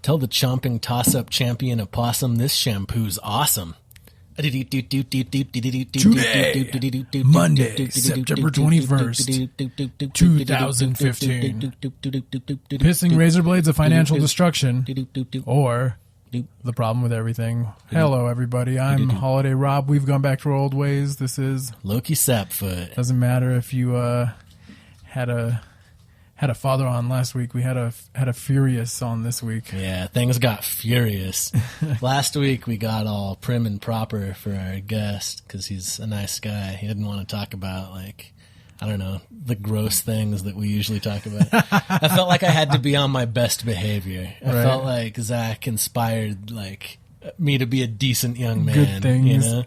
Tell the chomping toss-up champion opossum this shampoo's awesome. Today, Monday, September 21st, 2015. Pissing Razorblades of financial destruction, or the problem with everything. Hello, everybody. I'm Holiday Rob. We've gone back to our old ways. This is Loki Sapfoot. Doesn't matter if you had a father on last week. We had a Furious on this week. Yeah, things got furious. Last week we got all prim and proper for our guest because he's a nice guy. He didn't want to talk about, like, I don't know, the gross things that we usually talk about. I felt like I had to be on my best behavior. I felt like Zach inspired, like, me to be a decent young man. Good things. You know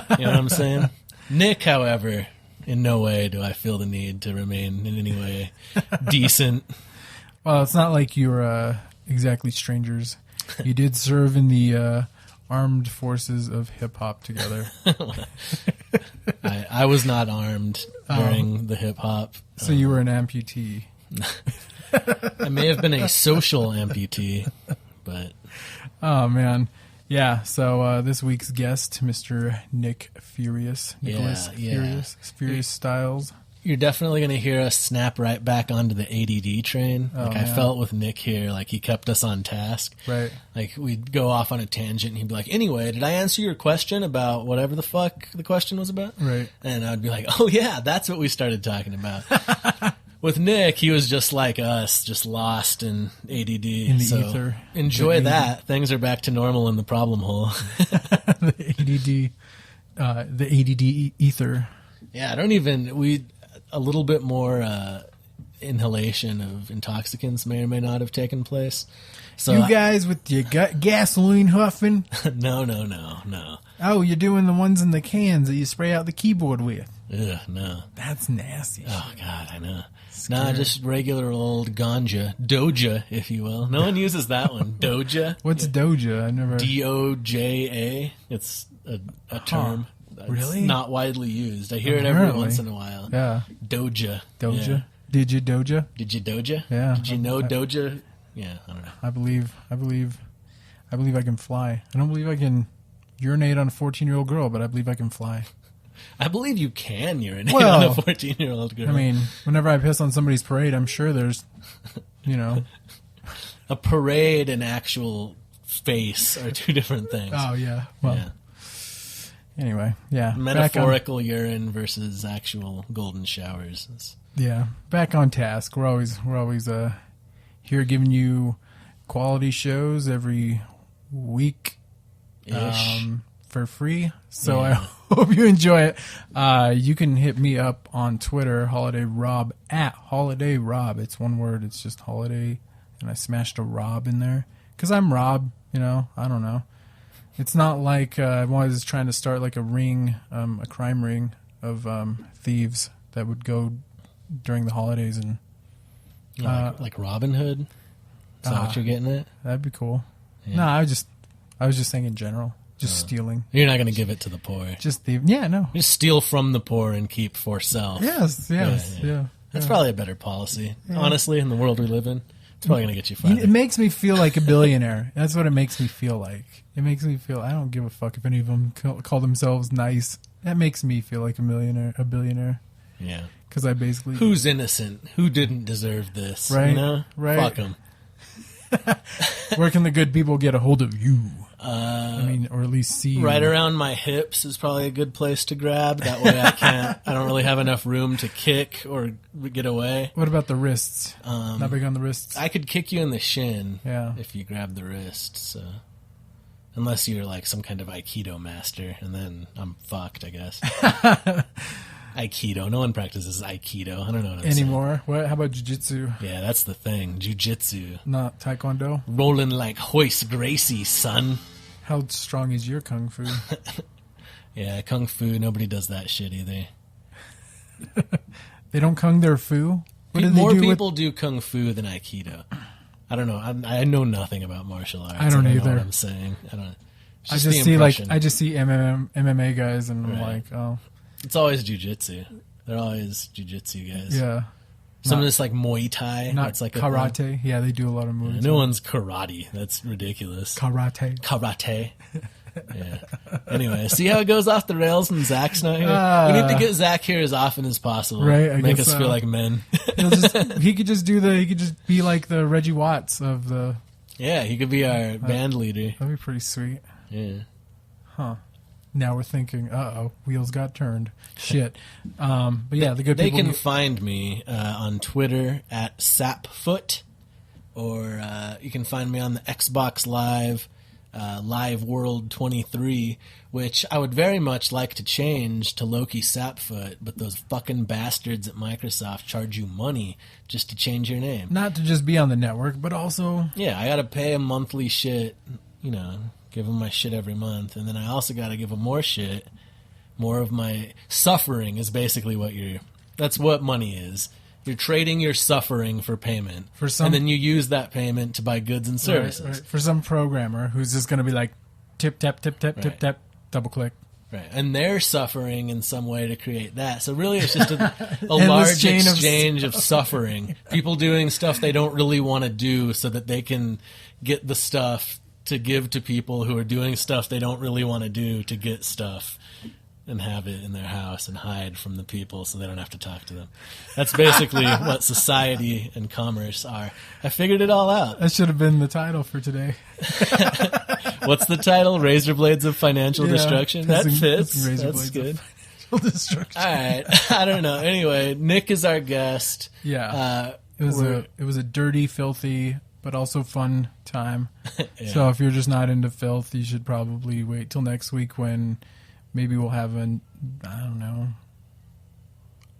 what I'm saying? Nick, however, in no way do I feel the need to remain in any way decent. Well, it's not like you're exactly strangers. You did serve in the armed forces of hip-hop together. I was not armed during the hip-hop. So you were an amputee. I may have been a social amputee, but... Oh, man. Yeah, so this week's guest, Mr. Nick Furious. Nicholas Furious. FuriouStylz. You're definitely going to hear us snap right back onto the ADD train. Like I felt with Nick here, like he kept us on task. Right. Like we'd go off on a tangent and he'd be like, anyway, did I answer your question about whatever the fuck the question was about? Right. And I'd be like, oh yeah, that's what we started talking about. With Nick, he was just like us, just lost in ADD. In the ether. Enjoy that. Things are back to normal in the problem hole. The ADD ether. Yeah, a little bit more inhalation of intoxicants may or may not have taken place. So you guys with your gasoline huffing? No. Oh, you're doing the ones in the cans that you spray out the keyboard with. Ugh, no. That's nasty. Oh, God, I know. Nah, just regular old ganja. Doja, if you will. No one uses that one. Doja. What's Doja? I never... D-O-J-A. It's a term. That's really? Not widely used. I hear it every once in a while. Yeah. Doja. Doja. Yeah. Did you Doja? Did you Doja? Yeah. Did you know Doja? Yeah, I don't know. I believe I can fly. I don't believe I can urinate on a 14-year-old girl, but I believe I can fly. I believe you can urinate on a 14-year-old girl. I mean, whenever I piss on somebody's parade, I'm sure there's, a parade and actual face are two different things. Oh, yeah. Well, yeah. Anyway, yeah. Metaphorical urine versus actual golden showers. Yeah. Back on task. We're always here giving you quality shows every week for free. So I hope you enjoy it. You can hit me up on Twitter, Holiday Rob, at Holiday Rob. It's one word. It's just Holiday, and I smashed a Rob in there because I'm Rob. I don't know. It's not like I was trying to start like a ring, a crime ring of thieves that would go during the holidays and like Robin Hood. Is that what you're getting at? That'd be cool. Yeah. No, I was just saying in general, just stealing. You're not going to give it to the poor. Just no. Just steal from the poor and keep for self. Yes. That's probably a better policy. Yeah. Honestly, in the world we live in, it's probably going to get you fired. It makes me feel like a billionaire. That's what it makes me feel like. It makes me feel I don't give a fuck if any of them call themselves nice. That makes me feel like a billionaire. Yeah. Because I basically... Who's innocent? Who didn't deserve this? Right. Right. Fuck them. Where can the good people get a hold of you? Or at least see you. Right around my hips is probably a good place to grab. That way I don't really have enough room to kick or get away. What about the wrists? Not big on the wrists? I could kick you in the shin if you grab the wrist. So. Unless you're like some kind of Aikido master, and then I'm fucked, I guess. Aikido. No one practices Aikido. I don't know what I'm anymore. What? How about Jiu-Jitsu? Yeah, that's the thing. Jiu-Jitsu. Not Taekwondo? Rolling like Hoist Gracie, son. How strong is your Kung Fu? Yeah, Kung Fu. Nobody does that shit either. They don't Kung their Fu? More people do Kung Fu than Aikido. I don't know. I know nothing about martial arts. I don't either. Know what I'm saying. I don't. I just see MMA guys, and I'm like, oh. It's always jiu-jitsu. They're always jiu-jitsu guys. Yeah. Some of this like Muay Thai. Not that's like karate. Yeah, they do a lot of Muay Thai. No one's karate. That's ridiculous. Karate. Yeah. Anyway, see how it goes off the rails when Zach's not here? We need to get Zach here as often as possible. Right, Make us feel like men. He could just be like the Reggie Watts of the... Yeah, he could be our band leader. That'd be pretty sweet. Yeah. Huh. Now we're thinking, wheels got turned. Shit. But yeah, the good they people... They can find me on Twitter at Sapfoot, or you can find me on the Xbox Live World 23, which I would very much like to change to Loki Sapfoot, but those fucking bastards at Microsoft charge you money just to change your name. Not to just be on the network, but also... Yeah, I gotta pay a monthly shit, give them my shit every month, and then I also gotta give them more shit. More of my suffering is basically that's what money is. You're trading your suffering for payment. And then you use that payment to buy goods and services. Right. For some programmer who's just going to be like, tip, tap, tip, tap, tip, tap, double click. Right. And they're suffering in some way to create that. So really it's just a large exchange of suffering. People doing stuff they don't really want to do so that they can get the stuff to give to people who are doing stuff they don't really want to do to get stuff. And have it in their house and hide from the people so they don't have to talk to them. That's basically what society and commerce are. I figured it all out. That should have been the title for today. What's the title? Razorblades of Financial Destruction? That fits. That's good. Destruction. All right. I don't know. Anyway, Nick is our guest. Yeah. It was a dirty, filthy, but also fun time. Yeah. So if you're just not into filth, you should probably wait till next week when... Maybe we'll have a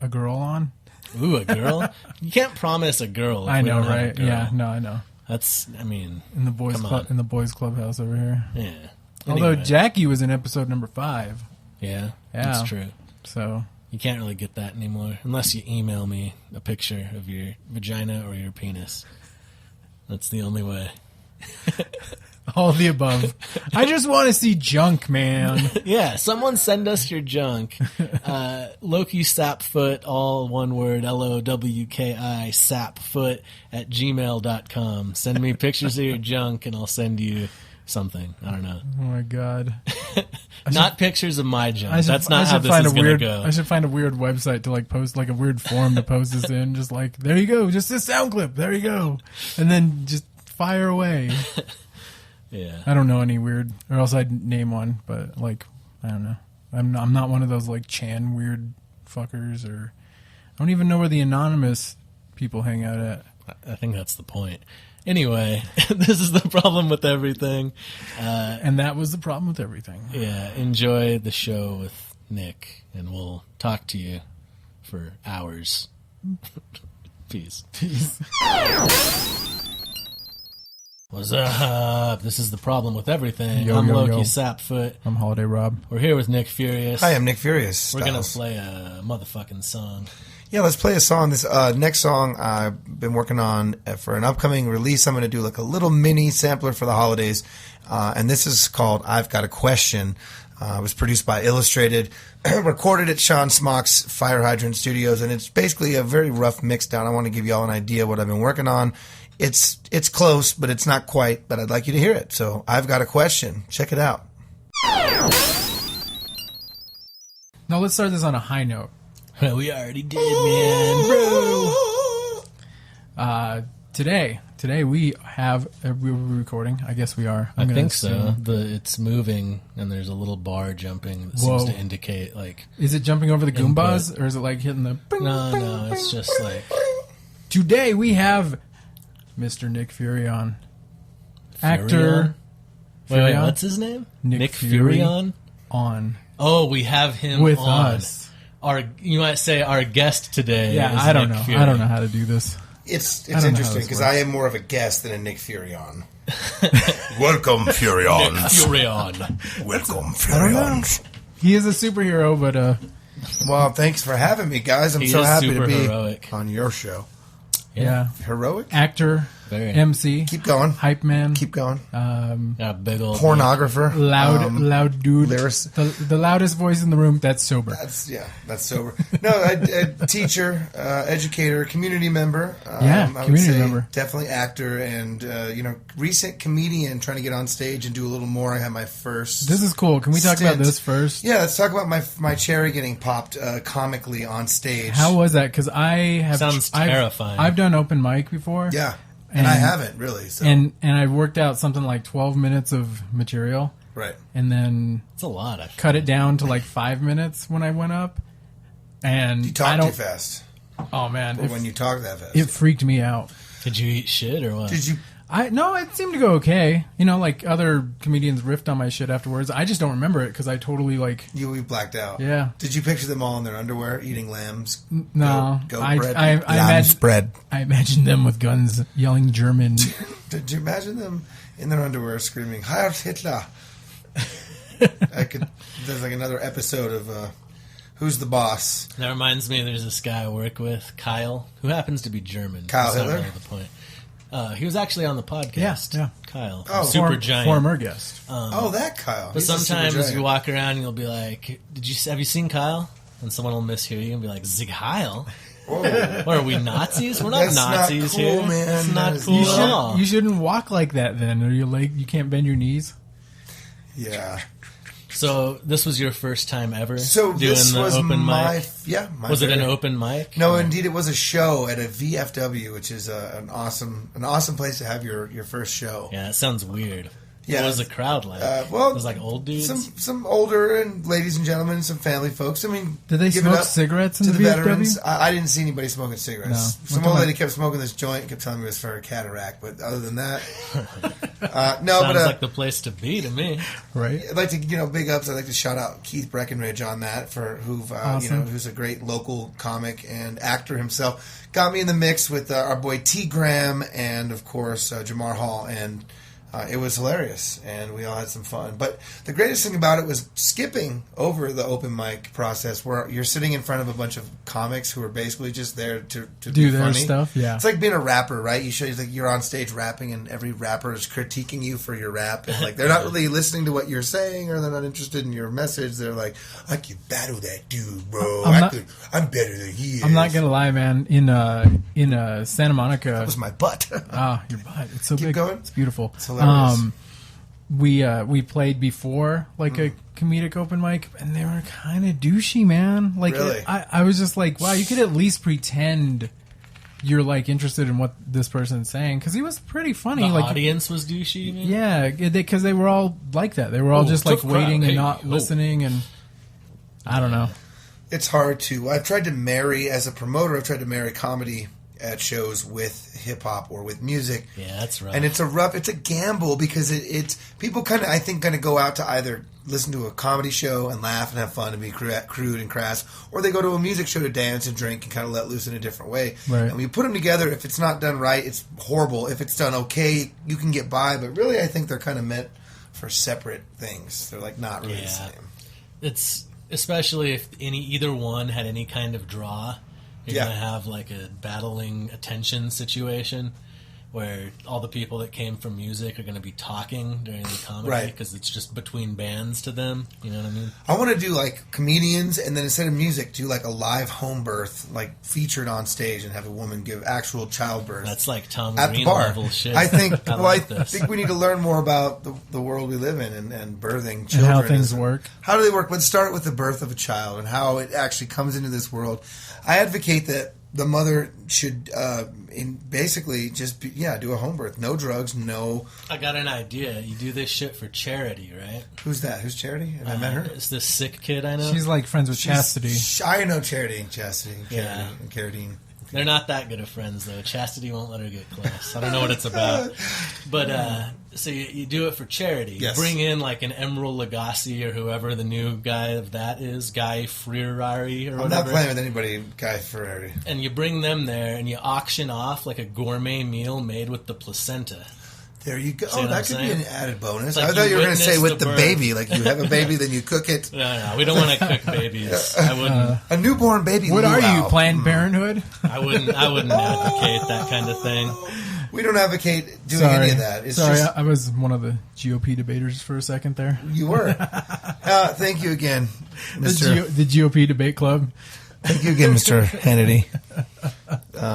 girl on. Ooh, a girl? You can't promise a girl. I know, right? Yeah, no, I know. In the boys' clubhouse over here. Yeah. Although Jackie was in episode number 5. Yeah, that's true. So you can't really get that anymore unless you email me a picture of your vagina or your penis. That's the only way. All of the above. I just want to see junk, man. Yeah, someone send us your junk. Loki Sapfoot, all one word, LOWKI, Sapfoot at gmail.com. Send me pictures of your junk and I'll send you something. I don't know. Oh my God. Not pictures of my junk. That's not how this is going to go. I should find a weird website to post, a weird form to post this in. Just there you go. Just this sound clip. There you go. And then just fire away. Yeah. I don't know any weird, or else I'd name one, but I don't know. I'm not one of those Chan weird fuckers, or I don't even know where the anonymous people hang out at. I think that's the point. Anyway, this is the problem with everything. And that was the problem with everything. Yeah. Enjoy the show with Nick, and we'll talk to you for hours. Peace. What's up? This is the problem with everything. I'm Loki Sapfoot. I'm Holiday Rob. We're here with Nick Furious. Hi, I'm Nick Furious. We're going to play a motherfucking song. Yeah, let's play a song. This next song I've been working on for an upcoming release. I'm going to do a little mini sampler for the holidays. And this is called I've Got a Question. It was produced by Illustrated, recorded at Sean Smock's Fire Hydrant Studios. And it's basically a very rough mix down. I want to give you all an idea of what I've been working on. It's close, but it's not quite. But I'd like you to hear it. So I've Got a Question. Check it out. Now let's start this on a high note. Well, we already did, man. Bro. Today we have. We're recording. I guess we are. I think so. It's moving, and there's a little bar jumping that seems to indicate Is it jumping over the Goombas, or is it hitting the? No, it's just Today we have Mr. Nick Furion, actor. Wait, what's his name? Nick Furion. On. Oh, we have him with on. Us. You might say our guest today. Yeah, I don't know. Furion. I don't know how to do this. It's interesting because I am more of a guest than a Nick Furion. Welcome, Furion. Nick Furion. Welcome, Furion. He is a superhero, but well, thanks for having me, guys. I'm so happy to be heroic on your show. Yeah. Heroic? Actor. Very. MC, Keep going. hype man, Keep going. Yeah, big old Pornographer. loud dude, Lyricist. the loudest voice in the room. That's sober. That's sober. No, a teacher, educator, community member. Yeah, I would community say member. Definitely actor, and recent comedian trying to get on stage and do a little more. I had my first. This is cool. Can we talk about stint. this first? Yeah, let's talk about my cherry getting popped comically on stage. How was that? Because Sounds terrifying. I've done open mic before. Yeah, and I haven't really. So. And I worked out something like 12 minutes of material. Right. And then It's a lot of cut it down to like 5 minutes when I went up. And You talk too fast. Oh man, Or when you talk that fast. it freaked me out. Did you eat shit or what? Did you? No, it seemed to go okay. Like other comedians riffed on my shit afterwards. I just don't remember it because I totally You blacked out. Yeah. Did you picture them all in their underwear eating lambs? No. Goat I bread? imagine bread. I imagined them with guns yelling German. Did you imagine them in their underwear screaming "Heil Hitler"? There's like another episode of Who's the Boss? That reminds me, there's this guy I work with, Kyle, who happens to be German. Kyle That's not Hitler? really the point. He was actually on the podcast. Yeah. Kyle. Oh, super giant. Former guest. That Kyle. But He's a super sometimes giant. you walk around and you'll be like, have you seen Kyle? And someone will mishear you and be like, Zig Heil? Whoa. What, are we Nazis? We're not That's not Nazis cool, here. man. It's That not is cool not- at all. You shouldn't walk like that then, or you can't bend your knees. Yeah. So this was your first time ever So doing this the was open my mic? my Was it an very- open mic? No, indeed, it was a show at a VFW, which is an awesome place to have your first show. Yeah, it sounds weird. Yeah. What was the crowd like? Well, it was like old dudes? some older and ladies and gentlemen, some family folks. I mean, Did they give it smoke up cigarettes in to the the VFW? veterans? I didn't see anybody smoking cigarettes. No. Some What old the- lady kept smoking this joint, kept telling me it was for a cataract. But other than that, no. Sounds But like the place to be to me. Right? I'd like to, big ups. I'd like to shout out Keith Breckenridge on that Awesome. who's a great local comic and actor himself. Got me in the mix with our boy T. Graham and of course Jamar Hall, and it was hilarious, and we all had some fun. But the greatest thing about it was skipping over the open mic process, where you're sitting in front of a bunch of comics who are basically just there to Do be their funny. stuff, yeah. It's like being a rapper, right? You're on stage rapping, and every rapper is critiquing you for your rap, and like they're not really listening to what you're saying, or they're not interested in your message. They're like, "I can battle that dude, bro. I'm better than he is." I'm not gonna lie, man. In Santa Monica, That was my butt. your butt. It's so Keep big. going. It's beautiful. It's hilarious. We played before like a comedic open mic, and they were kind of douchey, man. Like Really? I was just like, wow, you could at least pretend you're like interested in what this person's saying, because he was pretty funny. The like audience was douchey, you mean? yeah, because they were all like that. They were all Oh, just like tough crowd. waiting and Hey, not oh. listening, and I don't know. It's hard to. I've tried to marry, as a promoter, I've tried to marry comedy at shows with hip hop or with music. Yeah, that's rough. And it's a gamble, because it's people kind of, I think, going to go out to either listen to a comedy show and laugh and have fun and be crude and crass, or they go to a music show to dance and drink and kind of let loose in a different way. Right. And when you put them together, if it's not done right, it's horrible. If it's done okay, you can get by. But really, I think they're kind of meant for separate things. They're like not really the same. It's especially if either one had any kind of draw. You're Yeah. going to have like a battling attention situation where all the people that came from music are going to be talking during the comedy Right. because it's just between bands to them. You know what I mean? I want to do like comedians, and then instead of music, do like a live home birth, like featured on stage, and have a woman give actual childbirth. That's like Tom at the Green bar. level shit. I think. I I like this. think we need to learn more about the world we live in and birthing children And how things work. How do they work? Let's start with the birth of a child and how it actually comes into this world. I advocate that the mother should, basically just do a home birth. No drugs. No. I got an idea. You do this shit for charity, right? Who's that? Who's Charity? Have I met her? It's this sick kid I know. She's like friends with Chastity. I know Charity and Chastity and Yeah. Carradine. They're not that good of friends, though. Chastity won't let her get close. I don't know what it's about. But, so you do it for charity. Yes. You bring in, like, an Emerald Lagasse or whoever the new guy of that is, Guy Ferrari or I'm whatever. not playing with anybody, Guy Ferrari. And you bring them there and you auction off, like, a gourmet meal made with the placenta. There you go. See what That I'm could be saying? an added bonus. Like I thought you were going to say witnessed with the the birth. baby. Like you have a baby, then you cook it. No, we don't want to cook babies. I wouldn't. A newborn baby. What are you, luau. Planned Parenthood? I wouldn't advocate that kind of thing. We don't advocate doing Sorry. any of that. It's Sorry, just I was one of the GOP debaters for a second there. you were. Thank you again, Mr. The GOP debate club. Thank you again, Mr. Hannity.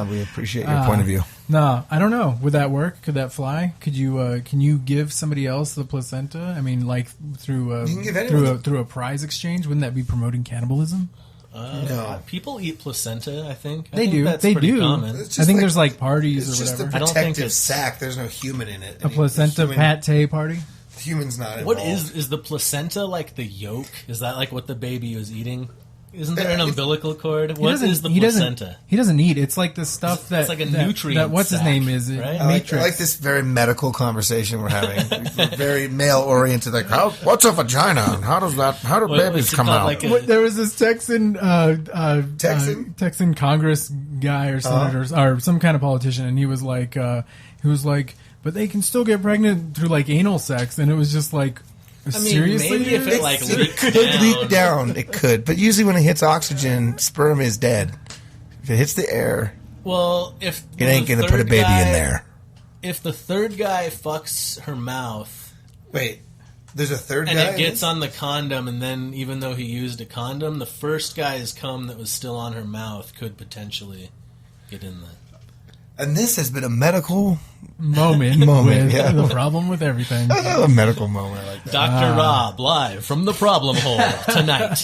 We appreciate your point of view. No, I don't know. Would that work? Could that fly? Could you? Can you give somebody else the placenta? I mean, like through You can give anyone through a prize exchange. Wouldn't that be promoting cannibalism? No. People eat placenta, I think. They do. That's They pretty do. Common. It's just I think like- there's like parties It's or just whatever. a I don't think protective it's- sac. There's no human in it. A placenta pate party. Human's not What involved. is the placenta like the yolk? Is that like what the baby was eating? Isn't there an It's- umbilical cord? He What doesn't- is the he doesn't- placenta? He doesn't eat. It's like the stuff that It's like a that- nutrient That, what's his sac, name is it? right? I Matrix. like this very medical conversation we're having. We're very male oriented. Like, what's a vagina? And how do babies what's it come called, out? like a- What, there was this Texan, Texan? Texan Congress guy or senator or some kind of politician, and he was like, but they can still get pregnant through like anal sex, and it was just like, I mean, seriously, maybe if it like It leaked could down. leak down. It could. But usually when it hits oxygen, sperm is dead. If it hits the air, Well, if it ain't the going to put a third baby guy- in there. If the third guy fucks her mouth Wait, there's a third and guy? it in gets this? on the condom, and then even though he used a condom, the first guy's cum that was still on her mouth could potentially get in there. And this has been a medical moment with yeah. the problem with everything. a medical moment like that. Dr. Rob, live from the problem hole tonight.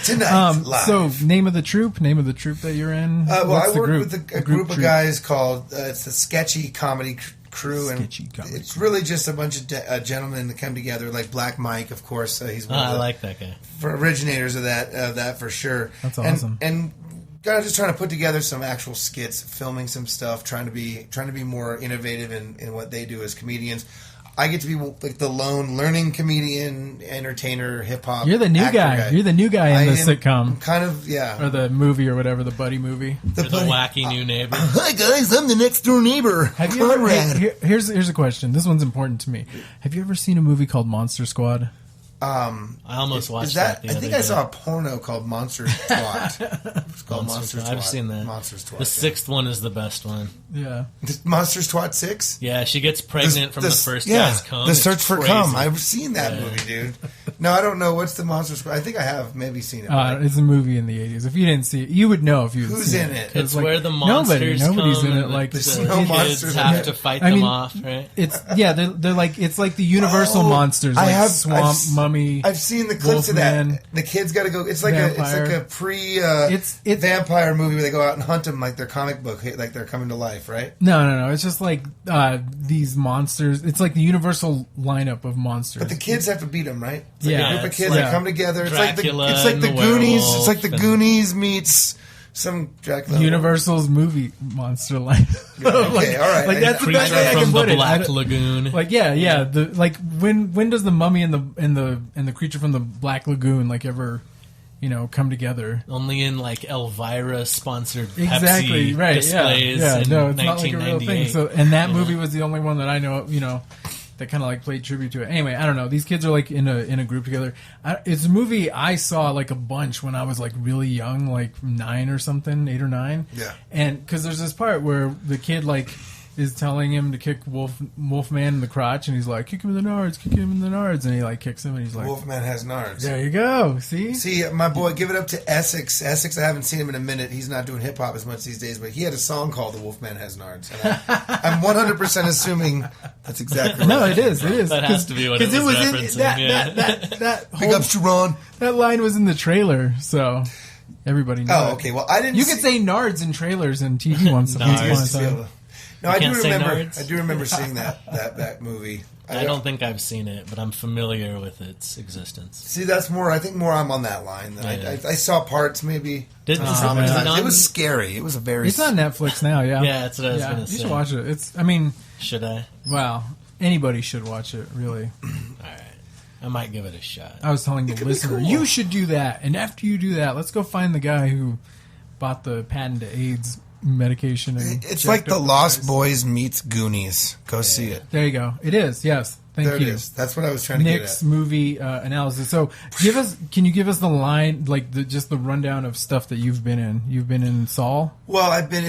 Tonight, live. So, name of the troop that you're in. Well, What's I the work group? with The a group of troop. guys called it's the Sketchy Comedy Crew, and Sketchy Comedy it's really just a bunch of gentlemen that come together. Like Black Mike, of course, he's one of I the like that guy. originators of that for sure. That's awesome. And kind of just trying to put together some actual skits, filming some stuff, trying to be more innovative in what they do as comedians. I get to be like the lone learning comedian, entertainer, hip hop. You're the new actor guy. You're the new guy in the sitcom Kind of, yeah. or the movie or whatever, the buddy movie. You're the wacky new neighbor. Hi guys, I'm the next door neighbor. Have you ever? Conrad. Here's a question. This one's important to me. Have you ever seen a movie called Monster Squad? I almost watched Is that? the I other think day. I saw a porno called Monster Twat. It's called Monster Twat. I've seen that. Monsters Twat. The sixth one is the best one. Yeah. Monsters Twat 6? Yeah, she gets pregnant from the first yeah, guy's cum. The It's Search for crazy. Cum. I've seen that movie, dude. No, I don't know. What's the Monster Squad? I think I have maybe seen it. It's a movie in the 80s. If you didn't see it, you would know if you. Who's seen in it? it? 'Cause, It's like, where the monsters nobody's come in it. and Like There's the no kids monsters in have it. to fight I them mean, off, right? It's they're like it's like the Universal Oh, monsters, I like have- Swamp I've- Mummy. I've seen the clips of Wolfman. that. The kids got to go. It's like Vampire. a pre It's- vampire movie where they go out and hunt them like they're comic book, like they're coming to life, right? No. It's just like these monsters. It's like the Universal lineup of monsters. But the kids have to beat them, right? It's Yeah. like a group of It's kids like that come together. Dracula It's like the and the Goonies. werewolf It's like the and- Goonies meets some Dracula. Universal's movie monster line. Okay, all right. Like that's the best Creature way I can from the put it. I Black don't- Lagoon. Like yeah. The like when does the mummy and the creature from the Black Lagoon like ever, come together? Only in like Elvira sponsored Exactly Pepsi right. displays Yeah. in No, it's not like a real 1998. thing. So and that movie was the only one that I know of, that kind of like played tribute to it. Anyway, I don't know. These kids are like in a group together. It's a movie I saw like a bunch when I was like really young, like 9 or something, 8 or 9. Yeah. And because there's this part where the kid like is telling him to kick Wolfman in the crotch, and he's like, kick him in the nards, and he like kicks him, and he's like, Wolfman has nards. there you go. See? See, my boy, give it up to Essex. Essex, I haven't seen him in a minute. He's not doing hip hop as much these days, but he had a song called "The Wolfman Has Nards." And I'm 100% assuming that's exactly. No, right. it is. It is. That has to be what it was referencing, that Big whole, ups to Ron. that line was in the trailer, so everybody knows. Oh, okay. Well, I didn't. You could say nards in trailers and TV once upon Nards. a Used to be time. able to- No, I do can't say remember. nards? I do remember seeing that movie. I don't think I've seen it, but I'm familiar with its existence. See, that's more. I think more. I'm on that line. Yeah. I saw parts maybe. Did Oh, is it Traumatized. non- It was scary. It was a very. It's on Netflix now, yeah. Yeah, that's what I was yeah, gonna you say. should watch it. It's. I mean, Should I? wow. Anybody should watch it. Really. All right, I might give it a shot. I was telling the could be listener, cool. you should do that. And after you do that, let's go find the guy who bought the patent to AIDS medication. And It's like The Lost Boys meets Goonies. Go see it. There you go. It is. Yes. Thank There you. it is. That's what I was trying to Nick's get at. movie analysis. So, can you give us the line, like just the rundown of stuff that you've been in? You've been in Saul. Well, I've been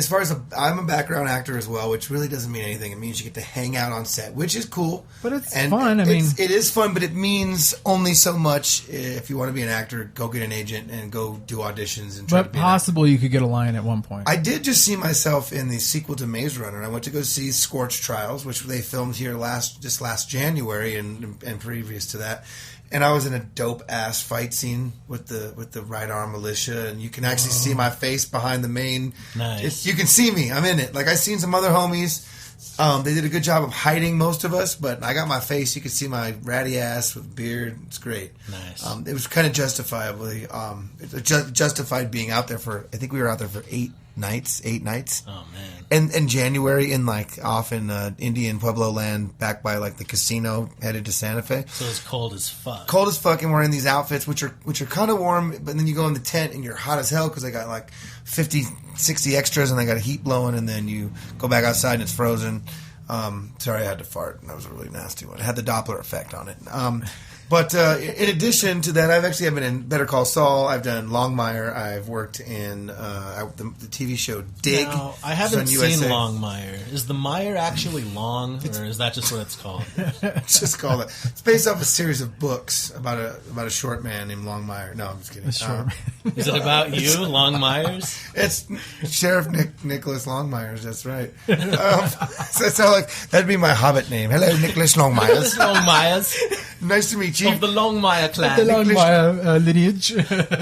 I'm a background actor as well, which really doesn't mean anything. It means you get to hang out on set, which is cool. But it's fun. I mean, it is fun, but it means only so much. If you want to be an actor, go get an agent and go do auditions and try to but be possible you could get a line at one point. I did just see myself in the sequel to Maze Runner. I went to go see Scorch Trials, which they filmed here last January and previous to that. And I was in a dope ass fight scene with the right arm militia, and you can actually see my face behind the main. Nice. You can see me. I'm in it. Like I seen some other homies. They did a good job of hiding most of us, but I got my face. You can see my ratty ass with beard. It's great. Nice. It was kind of justifiably justified being out there for. I think we were out there for 8 nights. Oh man. And January off in Indian Pueblo land, back by like the casino, headed to Santa Fe. So it's cold as fuck. Cold as fuck, and we're in these outfits which are kind of warm, but then you go in the tent and you're hot as hell because I got like 50, 60 extras, and I got a heat blowing, and then you go back outside and it's frozen. Sorry, I had to fart, and that was a really nasty one. It had the Doppler effect on it. But in addition to that, I've been in Better Call Saul. I've done Longmire. I've worked in the TV show Dig. Now, I haven't seen Longmire. Is the mire actually long, or is that just what it's called? It's just called it. It's based off a series of books about a short man named Longmire. No, I'm just kidding. Is it about you, Longmires? It's Sheriff Nicholas Longmires. That's right. So it's like that'd be my Hobbit name. Hello, Nicholas Longmires. Longmires Nice to meet you. of the Longmire clan. the Longmire lineage.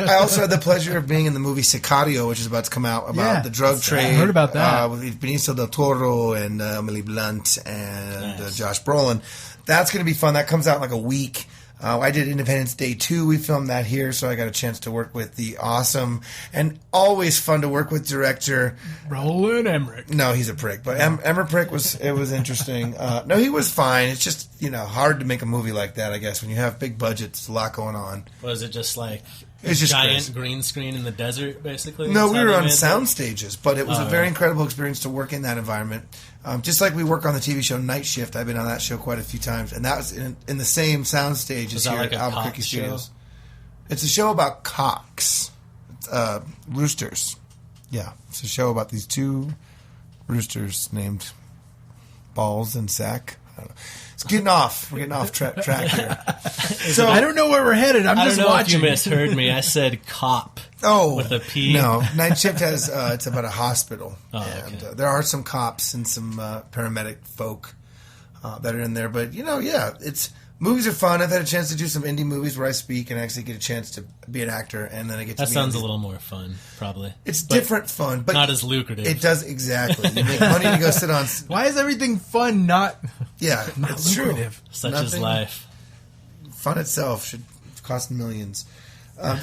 I also had the pleasure of being in the movie Sicario, which is about to come out about the drug trade. I heard about that. With Benicio del Toro and Emily Blunt and Nice. Josh Brolin. That's going to be fun. That comes out in like a week. I did Independence Day 2. We filmed that here, so I got a chance to work with the awesome and always fun to work with director. Roland Emmerich. No, he's a prick, but Emmerich was interesting. No, he was fine. It's just hard to make a movie like that. I guess when you have big budgets, a lot going on. Was it just like It's just giant crazy. green screen in the desert, basically? No, That's we how were they on made sound that? stages, but it was a very incredible experience to work in that environment. Just like we work on the TV show Night Shift, I've been on that show quite a few times, and that was in the same sound stage as that here like at a Albuquerque cock Studios. show? It's a show about cocks, roosters. Yeah, it's a show about these two roosters named Balls and Sack. I don't know. It's getting off. We're getting off track here. So I don't know where we're headed. I'm I just don't know watching. if you misheard me. I said cop. Oh, with a P. No, Night Shift has it's about a hospital, Oh, and okay. there are some cops and some paramedic folk that are in there. But it's movies are fun. I've had a chance to do some indie movies where I speak and actually get a chance to be an actor, and then I get to. That be sounds on a little more fun, probably. It's But different fun, but not as lucrative. It does exactly. You make money to go sit on. Why is everything fun, not Yeah, it's true. lucrative? Such is life. Fun itself should cost millions.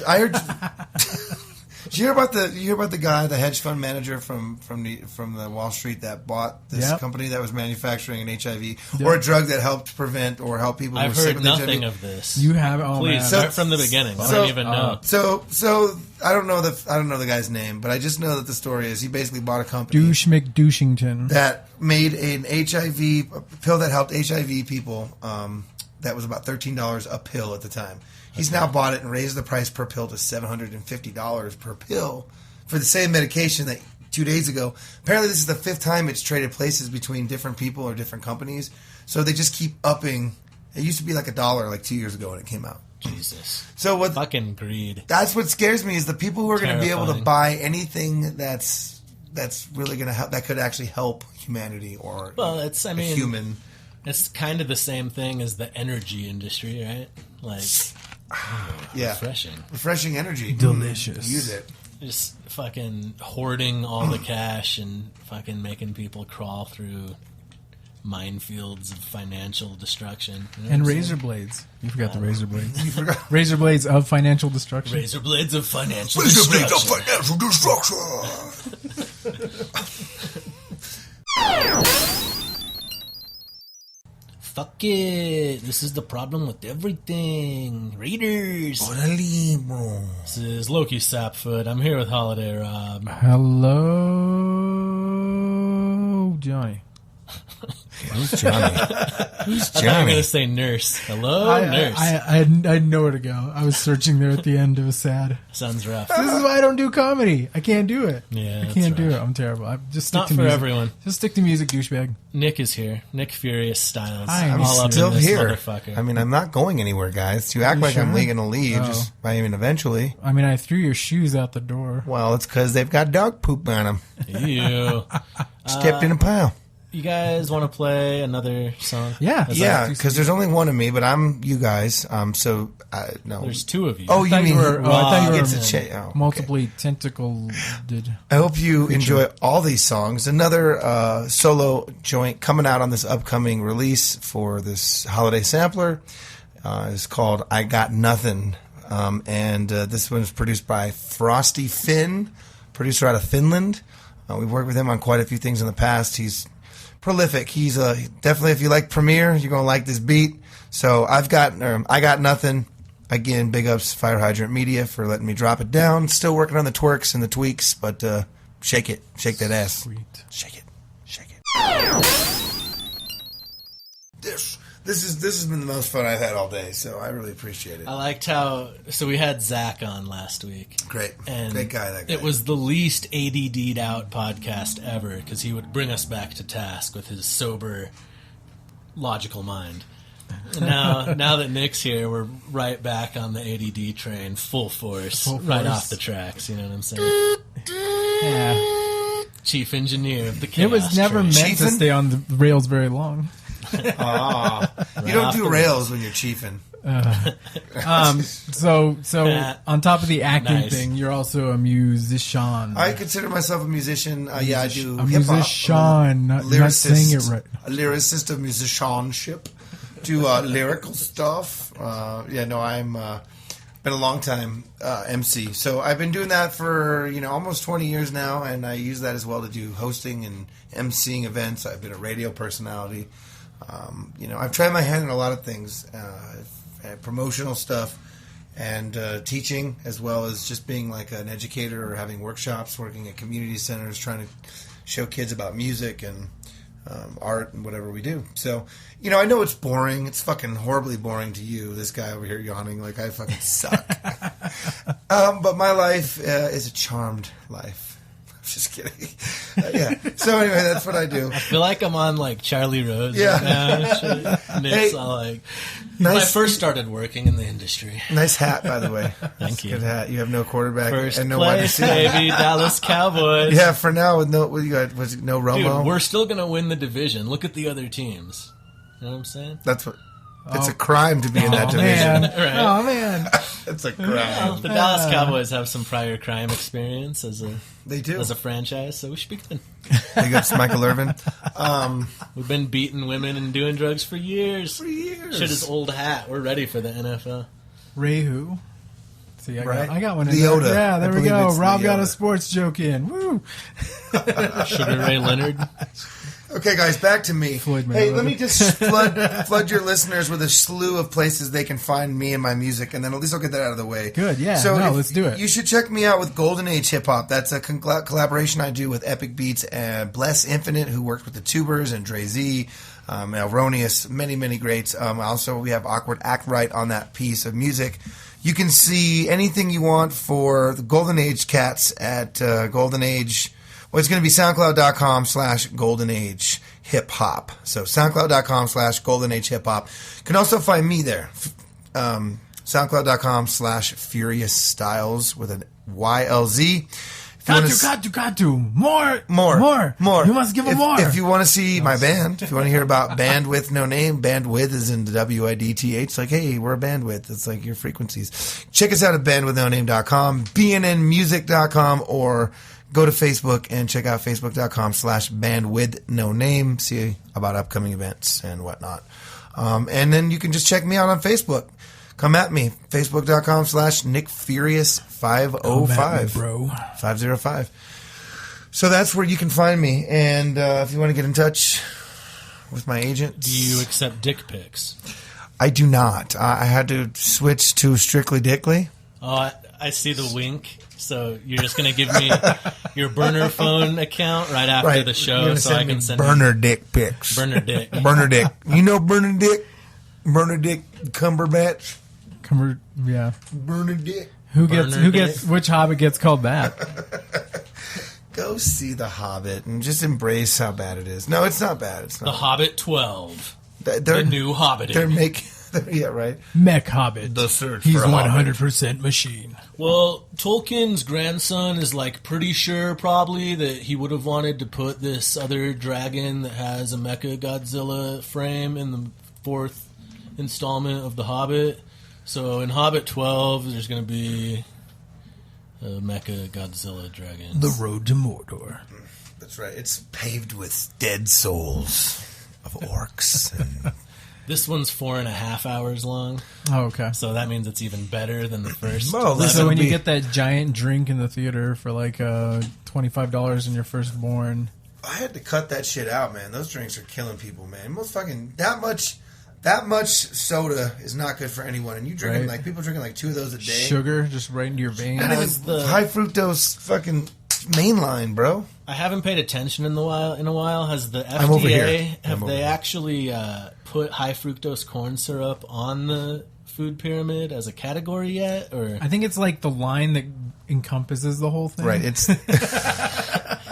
I heard. Did you hear about the guy, the hedge fund manager from the Wall Street that bought this company that was manufacturing an HIV or a drug that helped prevent or help people who I've were sick heard with nothing HIV? of this. You have. Oh Please man. start from the beginning. I don't even know. So I don't know the guy's name, but I just know that the story is he basically bought a company Douche McDouchington. that made a pill that helped HIV people. That was about $13 a pill at the time. He's now bought it and raised the price per pill to $750 per pill for the same medication that 2 days ago. Apparently, this is the 5th time it's traded places between different people or different companies. So they just keep upping. It used to be like $1 like 2 years ago when it came out. Jesus. So what? Fucking greed. That's what scares me is the people who are going to be able to Terrifying. buy anything that's really going to help, that could actually help humanity or a human. It's kind of the same thing as the energy industry, right? Like, Yeah, refreshing energy, Delicious. Use it. just fucking hoarding all the cash and fucking making people crawl through minefields of financial destruction. You know And what I'm razor blades. You forgot the razor blades. You forgot. Razor blades of financial destruction. saying? Razor blades of financial destruction. financial destruction. Fuck it. This is the problem with everything. Raiders. Orale, bro. This is Loki Sapfoot. I'm here with Holiday Rob. Hello. Johnny. Who's Johnny? Who's I thought you were Johnny? going to say nurse. Hello, nurse. I had nowhere to go. I was searching there at the end. It was sad. Sounds rough. This is why I don't do comedy. I can't do it. Yeah, I can't that's do rough. it. I'm terrible. I just stick Not to for music. everyone. Just stick to music, douchebag. Nick is here. Nick FuriouStylz. Hi, I'm all up Still in this here. motherfucker. I mean, I'm not going anywhere, guys. You act You like I'm sure? going to leave. Oh. I mean, eventually. I mean, I threw your shoes out the door. Well, it's because they've got dog poop on them. Ew. Stepped in a pile. You guys want to play another song? Yeah. Yeah, because there's only one of me, but I'm you guys. No. There's two of you. Oh, you thought mean you were- well, I thought you he were gets a okay. Multiply tentacled. I hope you enjoy all these songs. Another solo joint coming out on this upcoming release for this holiday sampler is called "I Got Nothing," and this one is produced by Frosty Finn, producer out of Finland. We've worked with him on quite a few things in the past. He's prolific. He's definitely, if you like Premiere, you're gonna like this beat. So I got nothing. Again, big ups Fire Hydrant Media for letting me drop it down. Still working on the twerks and the tweaks, but shake that ass. Sweet. Shake it. This has been the most fun I've had all day, so I really appreciate it. I liked how... So we had Zach on last week. Great. And Great guy, that guy. It was the least ADD'd out podcast ever because he would bring us back to task with his sober, logical mind. And now that Nick's here, we're right back on the ADD train, full force, right off the tracks. You know what I'm saying? Yeah. Chief engineer of the chaos It was never train. meant to Chiefin'? stay on the rails very long. You don't off do the rails when you're chiefing. So on top of the acting Nice. thing, you're also a musician. I consider myself a musician. Yeah, I do A hip-hop. musician, not saying it right. A lyricist of musicianship. Do lyrical stuff. I'm been a long time MC. So I've been doing that for almost 20 years now, and I use that as well to do hosting and MCing events. I've been a radio personality. I've tried my hand in a lot of things, promotional stuff, and teaching, as well as just being like an educator or having workshops, working at community centers, trying to show kids about music and art and whatever we do. So, I know it's boring. It's fucking horribly boring to you, this guy over here yawning like I fucking suck. But my life is a charmed life. Just kidding. Yeah. So anyway, that's what I do. I feel like I'm on like Charlie Rose. Yeah. Right now. Shit. Nick's Hey, all like, when I nice- first started working in the industry. Nice hat, by the way. Thank you. Good hat. You have no quarterback First and no wide place, receiver. baby, Dallas Cowboys. Yeah, for now with no, what you got? Was it no Dude, Romo? we're still gonna win the division. Look at the other teams. You know what I'm saying? That's what. It's a crime to be in that Oh division. man! Right. Oh man! It's a Well, crime. the Dallas Cowboys have some prior crime experience as They do. a franchise, so we should be good. Big ups, Michael Irvin. We've been beating women and doing drugs for years. For years. Shit is old hat. We're ready for the NFL. Ray who? See, Right. I got one in Leota. there. Yeah, I there we believe go. it's Rob got Leota. a sports joke in. Woo! Sugar Ray Leonard. Okay, guys, back to me. Floyd Hey, Mayweather. let me just flood your listeners with a slew of places they can find me and my music, and then at least I'll get that out of the way. Good, yeah. So No, if- let's do it. You should check me out with Golden Age Hip Hop. That's a collaboration I do with Epic Beats and Bless Infinite, who worked with the Tubers, and Dre Z, Erroneous, many, many greats. Also, we have Awkward Act Right on that piece of music. You can see anything you want for the Golden Age cats at Golden Age. Well, it's going to be SoundCloud.com/Golden Age Hip Hop. So SoundCloud.com/Golden Age Hip Hop. You can also find me there. SoundCloud.com/FuriouStylz with an YLZ. If you Got to. More. More. You must give them more. If you want to see my band, if you want to hear about Band with No Name, Bandwidth is in WIDTH. It's like, hey, we're a bandwidth. It's like your frequencies. Check us out at bandwithnoname.com, bnnmusic.com, or go to Facebook and check out facebook.com/bandwidthnoname. See about upcoming events and whatnot. And then you can just check me out on Facebook. Come at me. Facebook.com/NickFurious505. bro. 505. So that's where you can find me. And if you want to get in touch with my agent. Do you accept dick pics? I do not. I had to switch to Strictly Dickly. Oh, I see the wink. So you're just gonna give me your burner phone account right after the show, so I can send burner dick pics. Burner dick. Burner dick. You know Burner Dick? Burner Dick Cumberbatch. Yeah. Burner Dick. Who gets which Hobbit gets called that? Go see The Hobbit and just embrace how bad it is. No, it's not bad. It's not. The Hobbit 12. They're, the new Hobbit. They're making. Yeah, right. Mech Hobbit. The search. He's for 100% machine. Well, Tolkien's grandson is like pretty sure probably that he would have wanted to put this other dragon that has a Mecha Godzilla frame in the 4th installment of The Hobbit. So in Hobbit 12, there's going to be a Mecha Godzilla dragon. The road to Mordor. That's right. It's paved with dead souls of orcs. And this one's 4.5 hours long. Oh, okay. So that means it's even better than the first. Well, So when you get that giant drink in the theater for like $25 in your firstborn. I had to cut that shit out, man. Those drinks are killing people, man. Most fucking that much soda is not good for anyone. And you drinking like people drinking like 2 of those a day. Sugar just right into your veins. Not even high fructose fucking mainline, bro. I haven't paid attention in a while. Has the I'm over here. FDA have they actually put high fructose corn syrup on the food pyramid as a category yet? Or I think it's like the line that encompasses the whole thing. Right. It's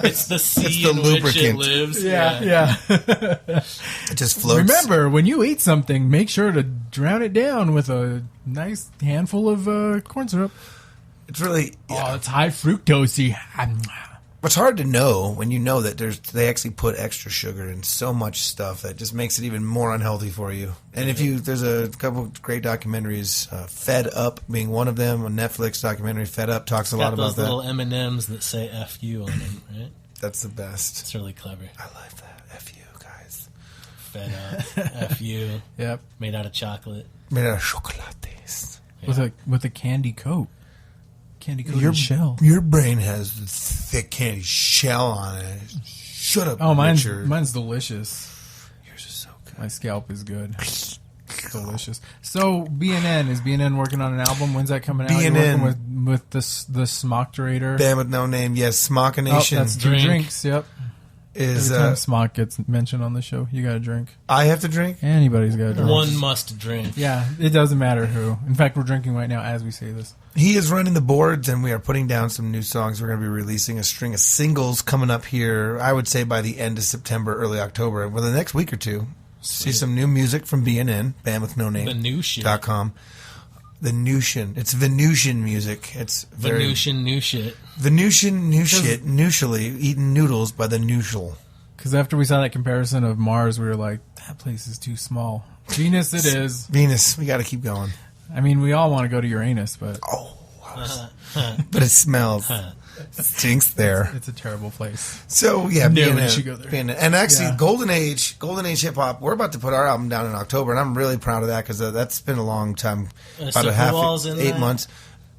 it's the sea it's the in lubricant. which it lives. Yeah. It just floats. Remember, when you eat something, make sure to drown it down with a nice handful of corn syrup. It's really Oh, it's high fructose. It's hard to know when you know that they actually put extra sugar in so much stuff that just makes it even more unhealthy for you. And there's a couple of great documentaries, Fed Up being one of them, a Netflix documentary. Fed Up talks a lot about that. Those little M&Ms that say "FU" on them, right? That's the best. It's really clever. I like that. FU, guys. Fed Up, FU. Yep. Made out of chocolate. Made out of chocolates. Yeah. With a candy coat. Candy coated shell. Your brain has a thick candy shell on it. Shut up. Oh, Richard. mine's delicious. Yours is so good. My scalp is good. Delicious. So is BNN working on an album? When's that coming out? BNN. You're working with the Smockderator. Band with no name. Yes, Smock Nation. Oh, that's two drinks. Yep. Is Every time Smock gets mentioned on the show, you got to drink. I have to drink? Anybody's got to drink. One must drink. Yeah, it doesn't matter who. In fact, we're drinking right now as we say this. He is running the boards, and we are putting down some new songs. We're going to be releasing a string of singles coming up here, I would say by the end of September, early October. Well, the next week or two, see some new music from BNN, Band with No Name. Venusian.com. Venusian. It's Venusian music. It's Venusian new shit. Venusian new shit. Nusually eating noodles by the Nusual. Because after we saw that comparison of Mars, we were like, that place is too small. Venus, it is. Venus. We got to keep going. I mean, we all want to go to Uranus, but... But it smells. Stinks there. It's a terrible place. So, yeah, Nobody should go there. BNN. And actually, Golden Age Hip Hop, we're about to put our album down in October, and I'm really proud of that because that's been a long time. About so a half, 8 months.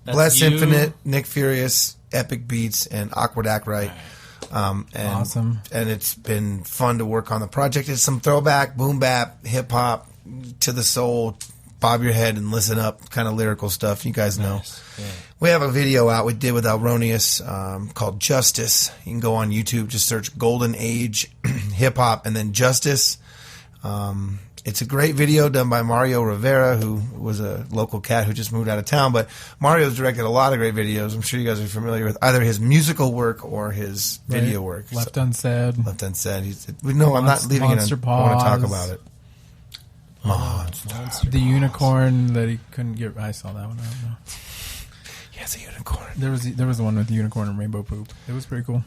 That's Bless you. Infinite, Nick Furious, Epic Beats, and Awkward Act Right. And, awesome. And it's been fun to work on the project. It's some throwback, boom bap, hip hop, to the soul, bob your head and listen up kind of lyrical stuff. You guys know. Nice. Yeah. We have a video out we did with Alronius called Justice. You can go on YouTube, just search Golden Age Hip Hop and then Justice. It's a great video done by Mario Rivera, who was a local cat who just moved out of town. But Mario's directed a lot of great videos. I'm sure you guys are familiar with either his musical work or his video work. Left Unsaid. Left Unsaid. No, I'm not leaving it. I want to talk about it. Monster The unicorn that he couldn't get. I saw that one. I don't know. He has a unicorn. There was the one with the unicorn and rainbow poop. It was pretty cool.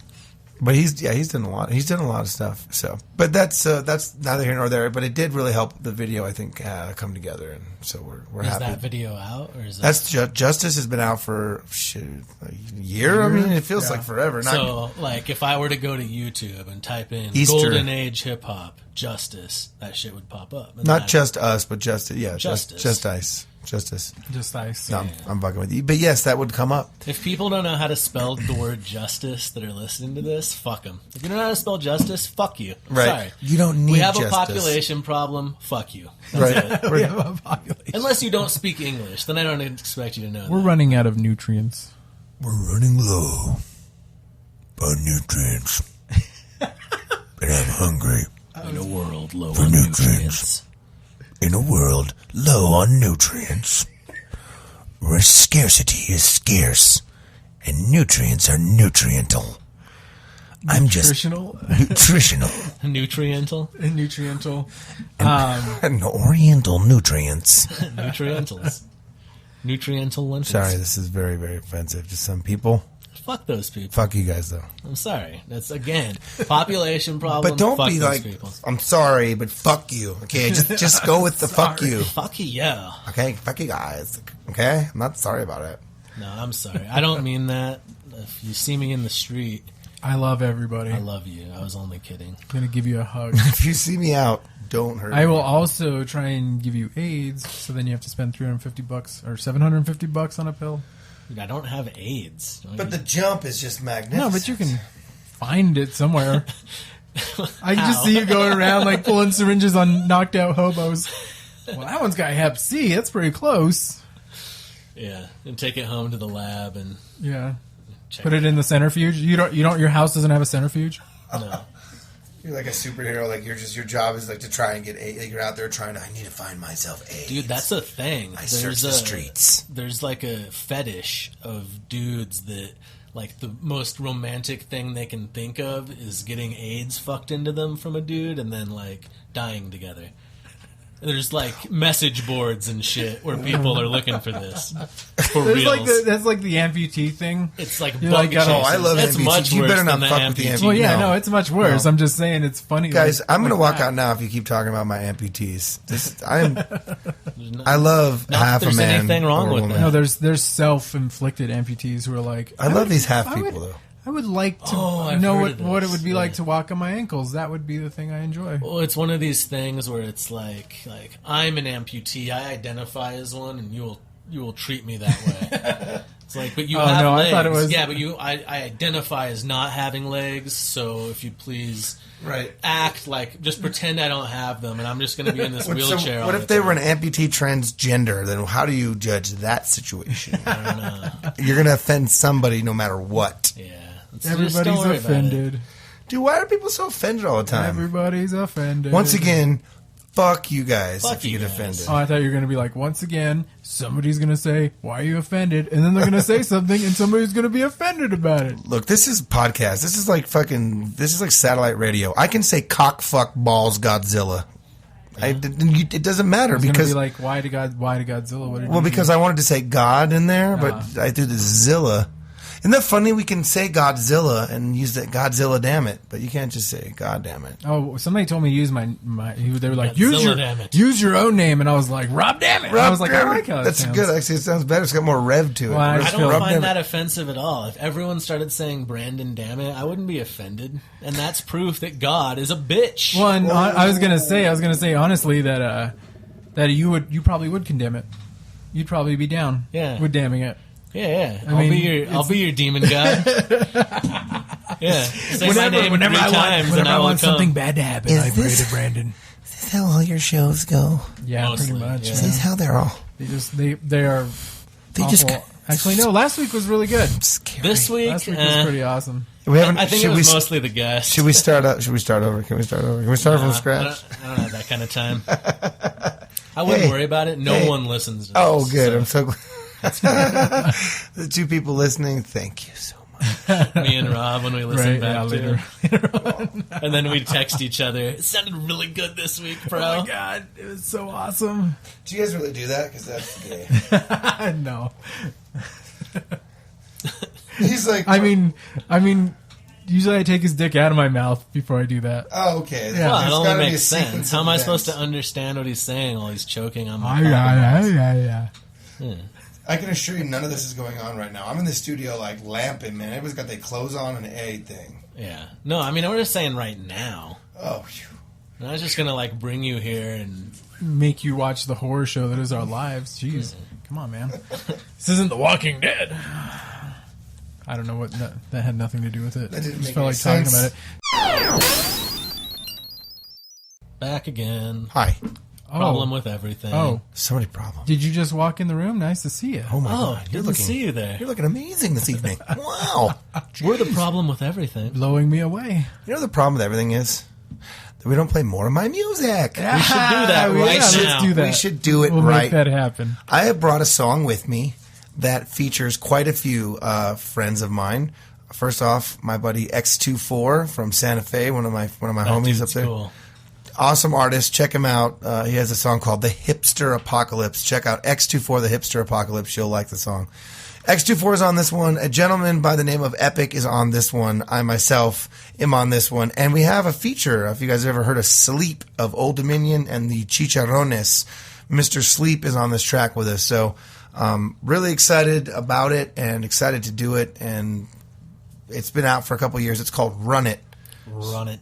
But he's done a lot. He's done a lot of stuff. So, but that's neither here nor there. But it did really help the video, I think, come together, and so we're happy. Is that video out, or is that... That's Justice has been out for a year. I mean, it feels like forever. So, like, if I were to go to YouTube and type in Easter. Golden Age Hip Hop Justice, that shit would pop up. And not just us, but Justice. Yeah, Justice. Just Ice. Justice. Just ice. No, I'm fucking with you. But yes, that would come up. If people don't know how to spell the word justice that are listening to this, fuck them. If you don't know how to spell justice, fuck you. I'm Right. sorry. You don't need We have justice. a population problem, fuck you. That's Right. it. We have a population. Unless you don't speak English, then I don't expect you to know We're that. running out of nutrients. We're running low on nutrients. And I'm hungry. In a world low For on nutrients. nutrients. In a world low on nutrients, where scarcity is scarce and nutrients are nutriental. I'm just Nutritional nutritional Nutriental? and nutriental. and oriental nutrients. Nutrientals. Nutriental lentils. Sorry, this is very, very offensive to some people. Fuck those people. Fuck you guys, though. I'm sorry. That's, again, population problem. But don't fuck be those like, people. I'm sorry, but fuck you. Okay, just go with the fuck you. Fuck you, yeah. Okay, fuck you guys. Okay, I'm not sorry about it. No, I'm sorry. I don't mean that. If you see me in the street, I love everybody. I love you. I was only kidding. I'm going to give you a hug. If you see me out, don't hurt I me. will also try and give you AIDS, so then you have to spend $350 or $750 on a pill. Dude, I don't have AIDS. Don't But you? the jump is just magnificent. No, but you can find it somewhere. I can just see you going around like pulling syringes on knocked out hobos. Well, that one's got Hep C. That's pretty close. Yeah, and take it home to the lab and Yeah. check Put it in the centrifuge. You don't. Your house doesn't have a centrifuge. No. You're like a superhero. Like your job is like to try and get AIDS. Like you're out there trying to. I need to find myself AIDS. Dude, that's a thing. I search the streets. There's like a fetish of dudes that, like, the most romantic thing they can think of is getting AIDS fucked into them from a dude and then, like, dying together. There's, like, message boards and shit where people are looking for this. For There's reals. like that's like the amputee thing. It's like You're bug like, oh, chasers. I love That's amputees. much You worse better not than the fuck with the amputee. amputee. Well, yeah, No. no, it's much worse. No. I'm just saying it's funny. Guys, like- I'm going to like walk that. out now if you keep talking about my amputees. I love Not half that a there's man anything wrong or a with woman. that. No, there's self-inflicted amputees who are like. I love these half I people, would- though. I would like to I've know heard what of it would this. be like Yeah. to walk on my ankles. That would be the thing I enjoy. Well, it's one of these things where it's like I'm an amputee. I identify as one, and you will treat me that way. It's like, but you Oh, have no, I legs. thought it was- Yeah, but I identify as not having legs. So if you please Right. act like, just pretend I don't have them, and I'm just going to be in this wheelchair. So all what the if they were an time. amputee transgender? Then how do you judge that situation? I don't know. You're going to offend somebody no matter what. Yeah, just don't Everybody's worry about it. offended. Dude, why are people so offended all the time? Everybody's offended. Once again, fuck you guys Fuck if you you get guys. offended. Oh, I thought you were going to be like, once again, somebody's going to say, why are you offended? And then they're going to say something, and somebody's going to be offended about it. Look, this is podcast. This is like satellite radio. I can say cock, fuck, balls, Godzilla. It doesn't matter It's going to because be like, why to Godzilla? What did well, you because I wanted to say God in there, but I threw the Zilla. Isn't that funny? We can say Godzilla and use that Godzilla, damn it, but you can't just say God damn it. Oh, somebody told me to use my. They were like, Godzilla, damn it. use your own name, and I was like, Rob, damn it. And I was like, I like how that That's sounds. good. Actually, it sounds better. It's got more rev to it. Well, I I just don't feel- Rob, damn find it. that offensive at all. If everyone started saying Brandon, damn it, I wouldn't be offended, and that's proof that God is a bitch. One, I was gonna say honestly that you probably would condemn it. You'd probably be down. Yeah. With damning it. Yeah. I mean, I'll be your demon god. Yeah. Say my name whenever three I times want, and I will come. something bad to happen, Is I pray this- to Brandon. Is this how all your shows go? Yeah, Mostly, pretty much. yeah. Is this how they're all? They are. They awful. just Actually no. Last week was really good. scary. This week, Last week was pretty awesome. We haven't. I think should it was we, mostly the guest. Should we start up? Should we start over? Can we start over? Can we start from I scratch? don't have that kind of time. I wouldn't Hey, worry about it. No hey. one listens to Oh, this, good. so I'm so glad. The two people listening, thank you so much. me and Rob, when we listen Right, back to later. it. And then we text each other. It sounded really good this week, bro. Oh my god, it was so awesome. Do you guys really do that? Because that's gay. No. He's like, I mean, usually I take his dick out of my mouth before I do that. oh, okay. Yeah. Well, There's it only gotta be a makes sequence sense. of How am I events. supposed to understand what he's saying while he's choking on my Yeah. I can assure you, none of this is going on right now. I'm in the studio, like lamping, man. Everybody's got their clothes on and everything. Yeah. No, I mean, we're just saying right now. Oh, phew. And I was just gonna like bring you here and make you watch the horror show that is our lives. Jeez, come on, man. This isn't The Walking Dead. I don't know what that had nothing to do with it. That didn't just make felt any like sense. talking about it. back again. Hi. Problem with everything. Oh, So many problems. did you just walk in the room? Nice to see you. Oh my Oh, God. didn't see you there. You're looking amazing this evening. Wow. We're the problem with everything. Blowing me away. You know the problem with everything is that we don't play more of my music. We should do that right let's now. do that. We should do it We'll right. make that happen. I have brought a song with me that features quite a few friends of mine. First off, my buddy X24 from Santa Fe, one of my That homies dude's up there. cool. Awesome artist. Check him out. He has a song called The Hipster Apocalypse. Check out X24, The Hipster Apocalypse. You'll like the song. X24 is on this one. A gentleman by the name of Epic is on this one. I myself am on this one. And we have a feature. If you guys have ever heard of Sleep of Old Dominion and the Chicharrones, Mr. Sleep is on this track with us. So really excited about it and excited to do it. And it's been out for a couple years. It's called Run It. Run it.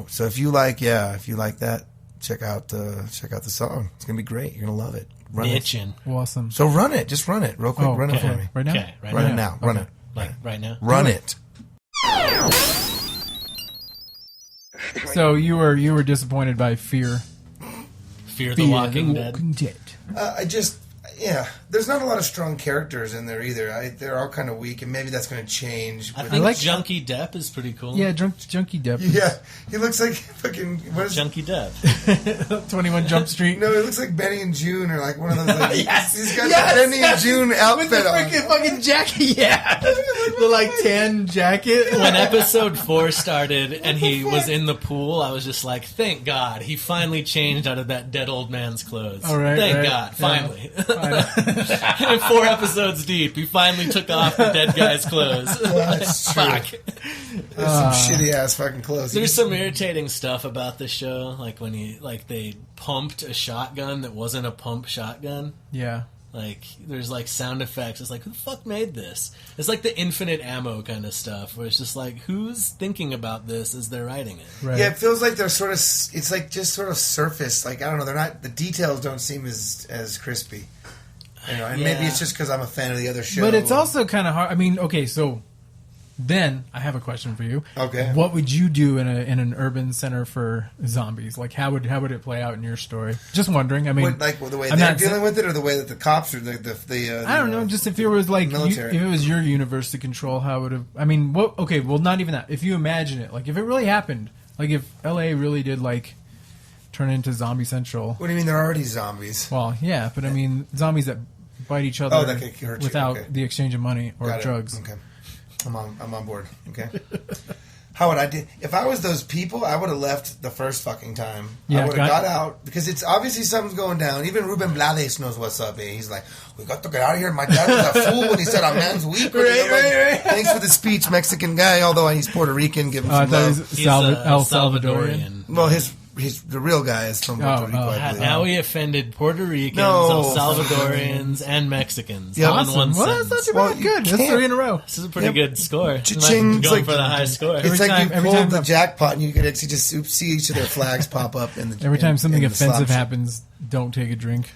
So if you like that, check out the song. It's gonna be great. You're gonna love it. Run it. Itching. Awesome. So run it. Just run it real quick. Run it for me. Right now? Okay, right Run now. it now. Run it. Like right now. Run it. So you were disappointed by Fear Fear the Walking Dead. There's not a lot of strong characters in there either. They're all kind of weak, and maybe that's going to change. I But think like- Junkie Depp is pretty cool. Yeah, Junkie Depp. yeah, he looks like fucking what is Junkie Depp. 21 Jump Street. No, he looks like Benny and June, or like one of those. Like, Yes, he's got yes, the Benny yes. and June With outfit the on. freaking fucking jacket, yeah. The like tan jacket. When episode 4 started and he was in the pool, I was just like, thank God. He finally changed out of that dead old man's clothes. All right, thank right. God. Yeah. Finally. And 4 episodes deep, he finally took off the dead guy's clothes. That's true. Fuck. There's some shitty ass fucking clothes. There's some irritating stuff about the show, like when they pumped a shotgun that wasn't a pump shotgun. Yeah. Like, there's, like, sound effects. It's like, who the fuck made this? It's like the infinite ammo kind of stuff, where it's just like, who's thinking about this as they're writing it? Right. Yeah, it feels like they're sort of. It's like just sort of surface. Like I don't know. They're not. The details don't seem as crispy. You know, and maybe Yeah. it's just because I'm a fan of the other show. But it's also kind of hard. I mean, okay, so then I have a question for you. Okay. What would you do in an urban center for zombies? Like, how would it play out in your story? Just wondering. I mean, What, like the way I'm they're not dealing with it, or the way that the cops or I don't know. Just if it was like military. if it was your universe to control, how would have? I mean, what? Okay, well, not even that. If you imagine it, like if it really happened, like if LA really did like turn into Zombie Central. What do you mean? They're already zombies. Well, yeah, but I mean zombies that bite each other that could hurt you. without Okay. the exchange of money or Got it. drugs. Okay, I'm on board. Okay. How would I do? If I was those people, I would have left the first fucking time. Yeah, I would have got out because it's obviously something's going down. Even Ruben Blades knows what's up. Eh? He's like, "We got to get out of here." My dad was a fool when he said, "A man's weak." Right. Thanks for the speech, Mexican guy. Although he's Puerto Rican, give him I some thought love. he's He's El Salvadorian. Well, he's the real guy is from Puerto Rico. I God, believe. now he offended Puerto Ricans, No. El Salvadorians, and Mexicans Yeah. all in Awesome. one Well, that's sentence. not too Well, bad. you Good. That's can't- 3 in a row. This is a pretty Yep. good score. Cha-ching. Going It's like- for the high score. It's like time- you every pulled time the the- jackpot, and you could actually just see each of their flags pop up in the. Every time something in the slot offensive shop. happens, don't take a drink.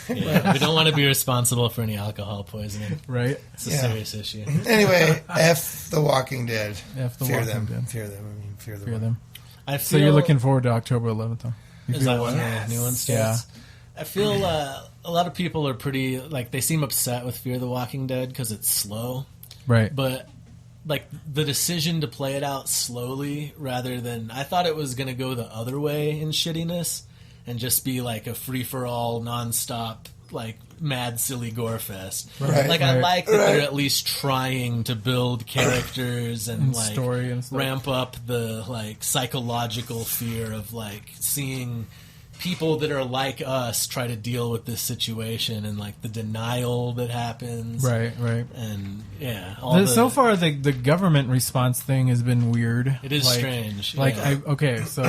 Yeah, we don't want to be responsible for any alcohol poisoning. Right? It's a Yeah. serious issue. Anyway, F The Walking Dead. F The fear Walking them. Dead. Fear them. I mean, fear them. Fear them. I So feel, you're looking forward to October 11th, huh? You Is feel that when what? the new one Yeah. starts? I feel a lot of people are pretty, like, they seem upset with Fear the Walking Dead because it's slow. Right. But, like, the decision to play it out slowly rather than... I thought it was going to go the other way in shittiness and just be, like, a free-for-all, non-stop, like, mad, silly gore fest. Right, like, I right. like that they're at least trying to build characters and, And like, story and stuff. ramp up the, like, psychological fear of, like, seeing people that are like us try to deal with this situation and, like, the denial that happens. Right, right. And, yeah. All So far, the government response thing has been weird. It is Like- strange. Like, yeah. okay, so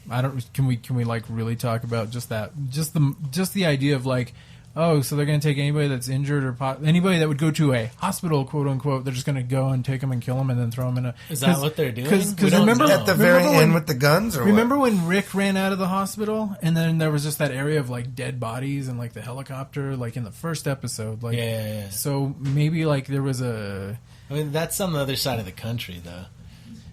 I don't. Can we like really talk about just that? Just the idea of like, oh, so they're going to take anybody that's injured or anybody that would go to a hospital, quote unquote. They're just going to go and take them and kill them and then throw them in a. Is that what they're doing? Because remember at the very end with the guns, or remember what? when Rick ran out of the hospital and then there was just that area of like dead bodies and like the helicopter, like in the first episode, like Yeah. So maybe like there was a. I mean, that's on the other side of the country, though.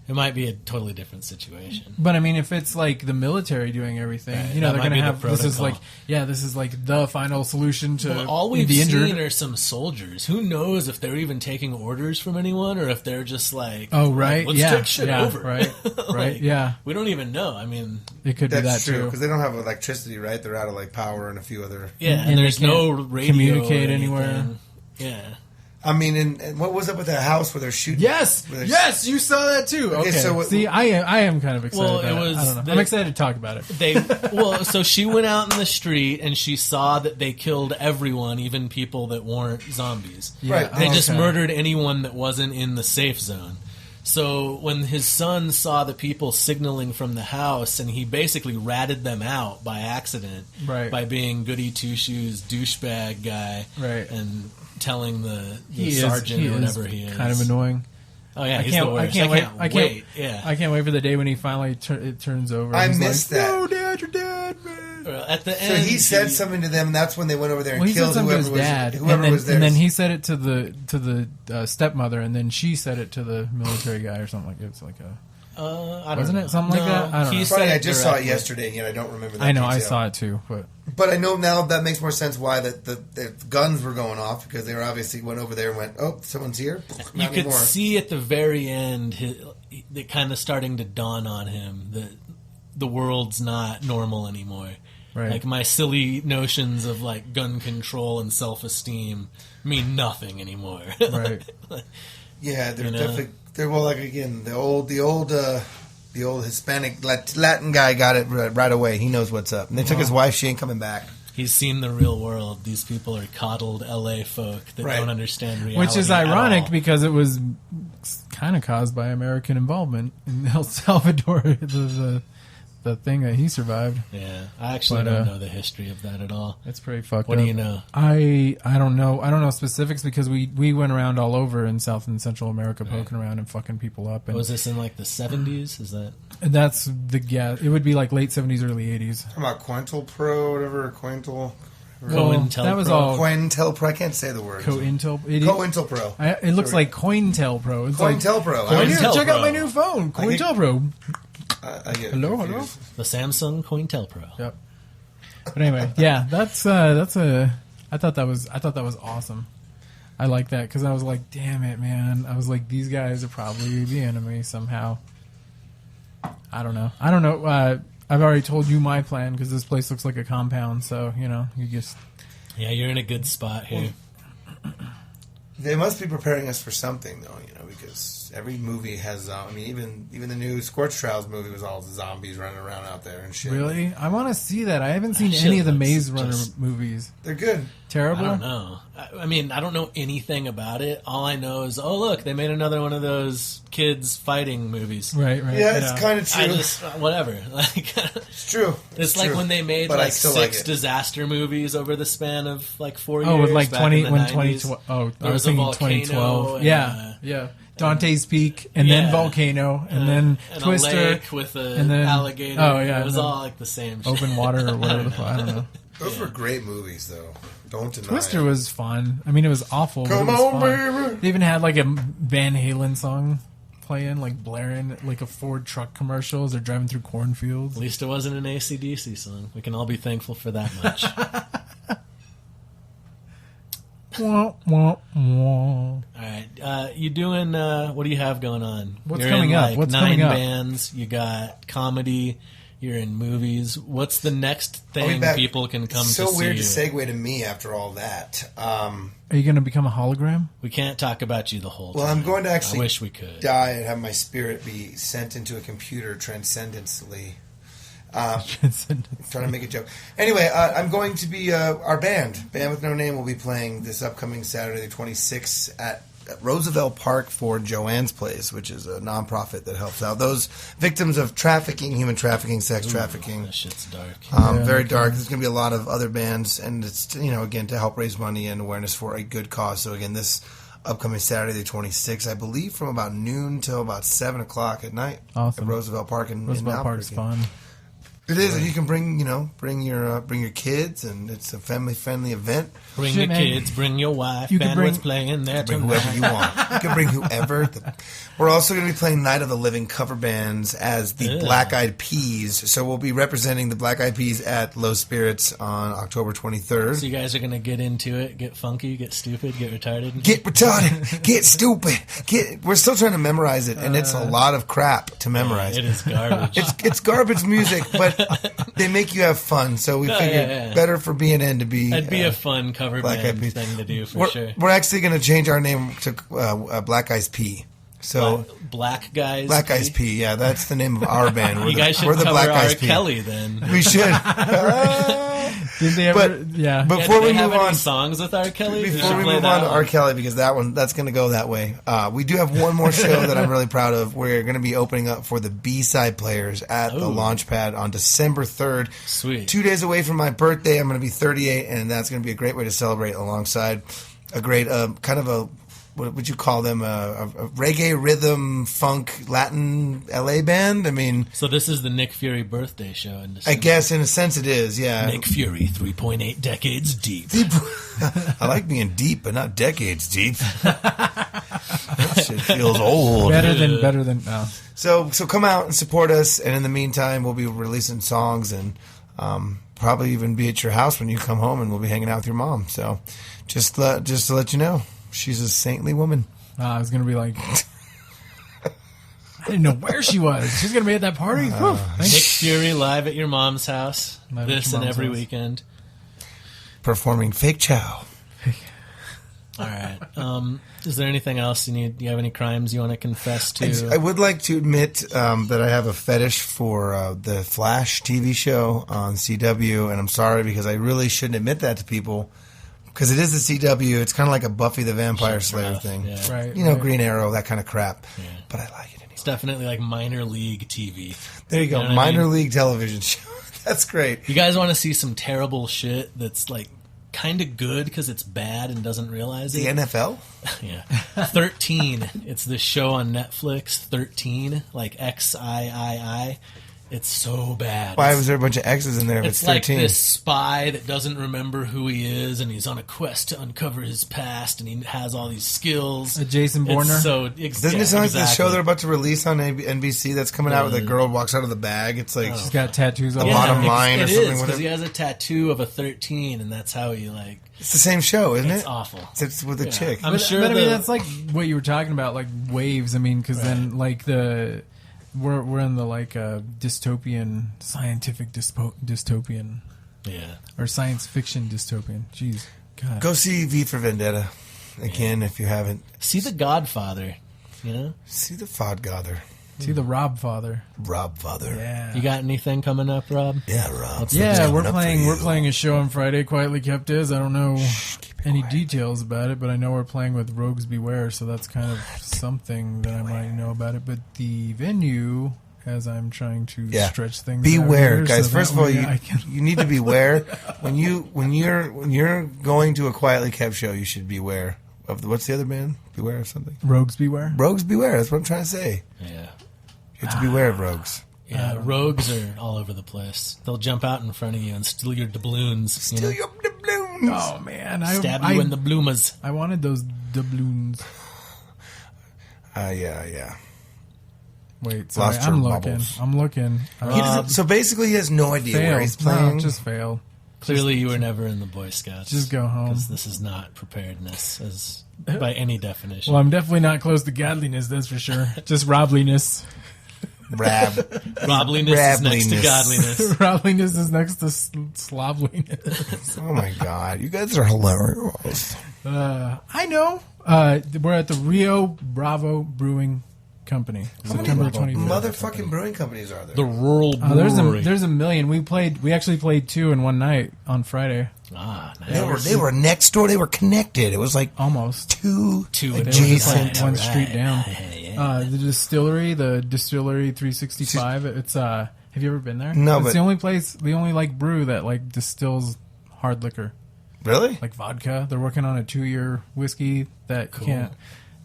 It might be a totally different situation. But I mean, if it's like the military doing everything, Right, you know, that they're might going to be the have this is protocol. this is like the final solution to All we've the injured. seen are some soldiers. Who knows if they're even taking orders from anyone or if they're just like, Oh, right. let's Yeah. take shit Yeah. over. Right. Like, Right. Yeah. We don't even know. I mean, It could be that That's true too. because they don't have electricity, right? They're out of like power and a few other. yeah, And and they there's no can't radio communicate or anywhere. anything. Yeah. I mean, and what was up with that house where they're shooting? Yes, where they're- yes, you saw that too. Okay, so what- see, I am kind of excited. Well, about it was I don't know. the- I'm excited to talk about it. So she went out in the street and she saw that they killed everyone, even people that weren't zombies. Right. They just Okay. murdered anyone that wasn't in the safe zone. So when his son saw the people signaling from the house, and he basically ratted them out by accident, Right. by being goody two shoes douchebag guy, Right. and telling the He sergeant is, or whatever he is, kind of annoying. Oh yeah, I he's can't. the worst. I can't wait. Yeah. I can't wait for the day when he finally it turns over. I He's missed like, that. No, Dad, you're dead, man. At the So end, he said something to them, and that's when they went over there and Well, he said killed something to whoever his dad, was whoever and then, was there. and then he said it to the stepmother, and then she said it to the military guy or something like it. It's like a. I don't Wasn't know. it something like that? I don't know. He Funny, said I just saw it directly. yesterday, and yet I don't remember that I know, I detail. saw it too, but But I know now that makes more sense why the guns were going off, because they were obviously went over there and went, oh, someone's here? You Not could anymore. see at the very end it kind of starting to dawn on him that the world's not normal anymore. Right. Like my silly notions of like gun control and self-esteem mean nothing anymore. right. Yeah, they're You know? definitely, they're, well, like, again, the old Hispanic Latin guy got it right away. He knows what's up. And they took his wife, she ain't coming back. He's seen the real world. These people are coddled LA folk that Right. don't understand reality. Which is at ironic all. because it was kind of caused by American involvement in El Salvador, the thing that he survived. Yeah, I actually But, don't know the history of that at all. That's pretty fucked What up. do you know? I don't know. I don't know specifics because we went around all over in South and Central America poking around and fucking people up. And Was this in like the 70s? Is that? that's the guess. It would be like late 70s, early 80s. Talking about Quintal Pro, whatever, Quintal. That was all Quintel Pro, I can't say the word. COINTEL. Quintal Pro. It looks like COINTELPRO. It's Cointel Pro. like, here, COINTELPRO. check out my new phone, COINTELPRO. I get Hello, confused. The Samsung COINTELPRO. Yep. But anyway, yeah, that's a. I thought that was awesome. I like that because I was like, damn it, man. I was like, these guys are probably the enemy somehow. I don't know. I've already told you my plan because this place looks like a compound. So you just. Yeah, you're in a good spot here. They must be preparing us for something, though, because every movie has. I mean, even the new Scorch Trials movie was all zombies running around out there and shit. Really? I want to see that. I haven't seen That any shit of the looks Maze Runner just- movies. They're good. Terrible? I don't know. I mean, I don't know anything about it. All I know is, oh, look, they made another one of those kids fighting movies. Right. Yeah, it's kind of true. I just, whatever. Like, It's true. it's like true. when they made But I like still 6 like it. disaster movies over the span of like 4 years. Oh, with like back 20 in the when 90s. 2012. Oh, There I was was a thinking volcano 2012. and, Yeah. Dante's Peak, and then Yeah. Volcano, and then and Twister, a lake with an and then- alligator. oh, yeah, It was and then all like the same shit. Open Water or whatever the fuck. I don't know. Those were great movies, though. Don't deny Twister it. was fun. I mean, it was awful. but Come it was on, fun. baby. They even had like a Van Halen song playing, like blaring, like a Ford truck commercial as they're driving through cornfields. At least it wasn't an AC/DC song. We can all be thankful for that much. Wah, wah, wah. All right, you doing? What do you have going on? What's You're coming in, up? Like, What's 9 coming up? bands. You got comedy. You're in movies. What's the next I'll be thing back. people can come It's to so see weird you? to segue to me after all that. Are you going to become a hologram? We can't talk about you the whole Well, time. I'm going to actually I wish we could. die and have my spirit be sent into a computer transcendently. Trying to make a joke. Anyway, I'm going to be our band with no name will be playing this upcoming Saturday the 26th at at Roosevelt Park for Joanne's Place, which is a nonprofit that helps out those victims of trafficking, human trafficking, sex trafficking. That shit's dark. Very dark. There's going to be a lot of other bands, and it's, again, to help raise money and awareness for a good cause. So again, this upcoming Saturday the 26th, I believe, from about noon till about 7 o'clock at night. Awesome. At Roosevelt Park in Roosevelt Park's fun. It is, and you can bring your kids, and it's a family friendly event. Bring your kids, bring your wife. You can Bandwidth's playing there Bring tonight. whoever you want. You can bring whoever. We're also going to be playing Night of the Living cover bands as the Black Eyed Peas. So we'll be representing the Black Eyed Peas at Low Spirits on October 23rd. So you guys are going to get into it, get funky, get stupid, get retarded? Get retarded, get stupid. We're still trying to memorize it, and it's a lot of crap to memorize. It is garbage. It's garbage music, but they make you have fun. So we figured better for BNN to be. That'd be a fun cover Black band Eyed Peas thing to do for sure. We're actually going to change our name to Black Eyes P. So Black Guys. Black Eyes P. Yeah, that's the name of our band. You guys should we're the cover Black R. Eyes P. Kelly then. We should. Did they ever? Yeah. Before do we they have move any on, songs with R. Kelly? before we move on to R. Kelly, because that's going to go that way. We do have one more show that I'm really proud of. We're going to be opening up for the B-side players at the Launchpad on December 3rd. Sweet. 2 days away from my birthday. I'm going to be 38, and that's going to be a great way to celebrate alongside a great kind of a, what would you call them, a reggae, rhythm, funk, Latin LA band? I mean... So this is the Nick Fury birthday show in December. I guess in a sense it is, yeah. Nick Fury, 3.8 decades deep. I like being deep, but not decades deep. That shit feels old. Better than no. So come out and support us, and in the meantime, we'll be releasing songs and probably even be at your house when you come home, and we'll be hanging out with your mom. So just to let you know, she's a saintly woman. I was gonna be like, I didn't know where she was. She's gonna be at that party. Nick Fury live at your mom's house Live at this your and mom's every house. weekend. Performing Fake Chow. All right. Is there anything else you need? Do you have any crimes you want to confess to? I would like to admit that I have a fetish for the Flash TV show on CW, and I'm sorry because I really shouldn't admit that to people because it is the CW. It's kind of like a Buffy the Vampire Slayer thing. Yeah. Right. Right. Green Arrow, that kind of crap. Yeah. But I like it anyway. It's definitely like minor league TV. There you go. You know what I Minor mean? league television show. That's great. You guys want to see some terrible shit that's like kind of good because it's bad and doesn't realize The it? NFL? Yeah. 13. It's this show on Netflix, 13, like XIII. It's so bad. Why was there a bunch of X's in there if It's it's like 13? this spy that doesn't remember who he is, and he's on a quest to uncover his past, and he has all these skills. A Jason Bourne? Doesn't it sound like the show they're about to release on NBC that's coming out where the girl walks out of the bag? It's like... She's got tattoos all The over. bottom line or it something is, with because it? he has a tattoo of a 13, and that's how he, like... It's the same show, isn't It's it? awful. It's with a Yeah. chick. I'm But, sure but I mean, the- that's like what you were talking about, like waves. I mean, because then like we're in the like dystopian, scientific dystopian, Yeah. or science fiction dystopian. Jeez, God. Go see V for Vendetta again if you haven't. See The Godfather, you know? See the Fodgather. See the Rob Father. Rob Father. Yeah. You got anything coming up, Rob? Yeah, Rob. Yeah, we're coming up for playing. you. We're playing a show on Friday. Quietly Kept Is. I don't know any details about it, but I know we're playing with Rogues Beware, so that's kind of something that I might know about it. But the venue, as I'm trying to stretch things, Beware, out here, guys. so First that of all, way you need to beware when you're going to a Quietly Kept show. You should beware of what's the other band? Beware of something. Rogues Beware. Rogues Beware. That's what I'm trying to say. Yeah. You have to beware of rogues. Yeah, rogues are all over the place. They'll jump out in front of you and steal your doubloons. Steal your doubloons. Oh man, Stab you in the bloomas. I wanted those doubloons. Yeah. Wait, sorry, Lost your I'm looking. bubbles. I'm looking. So basically, he has no idea where he's playing. No, just failed. Clearly, you were never in the Boy Scouts. Just go home. Because this is not preparedness, as by any definition. Well, I'm definitely not close to godliness, that's for sure. Just robliness. Robliness is next to godliness. Robliness is next to slobliness. Oh my God, you guys are hilarious. I know. We're at the Rio Bravo Brewing Company. September 25th. Motherfucking brewing companies are there? The rural brewery. There's a million. We actually played 2 in one night on Friday. Ah, nice. They were next door. They were connected. It was like Almost. two Two adjacent. Like one street down. Yeah. The distillery 365. It's have you ever been there? No, it's but the only place, the only like brew that like distills hard liquor, Really? like vodka. They're working on a 2-year whiskey that can't.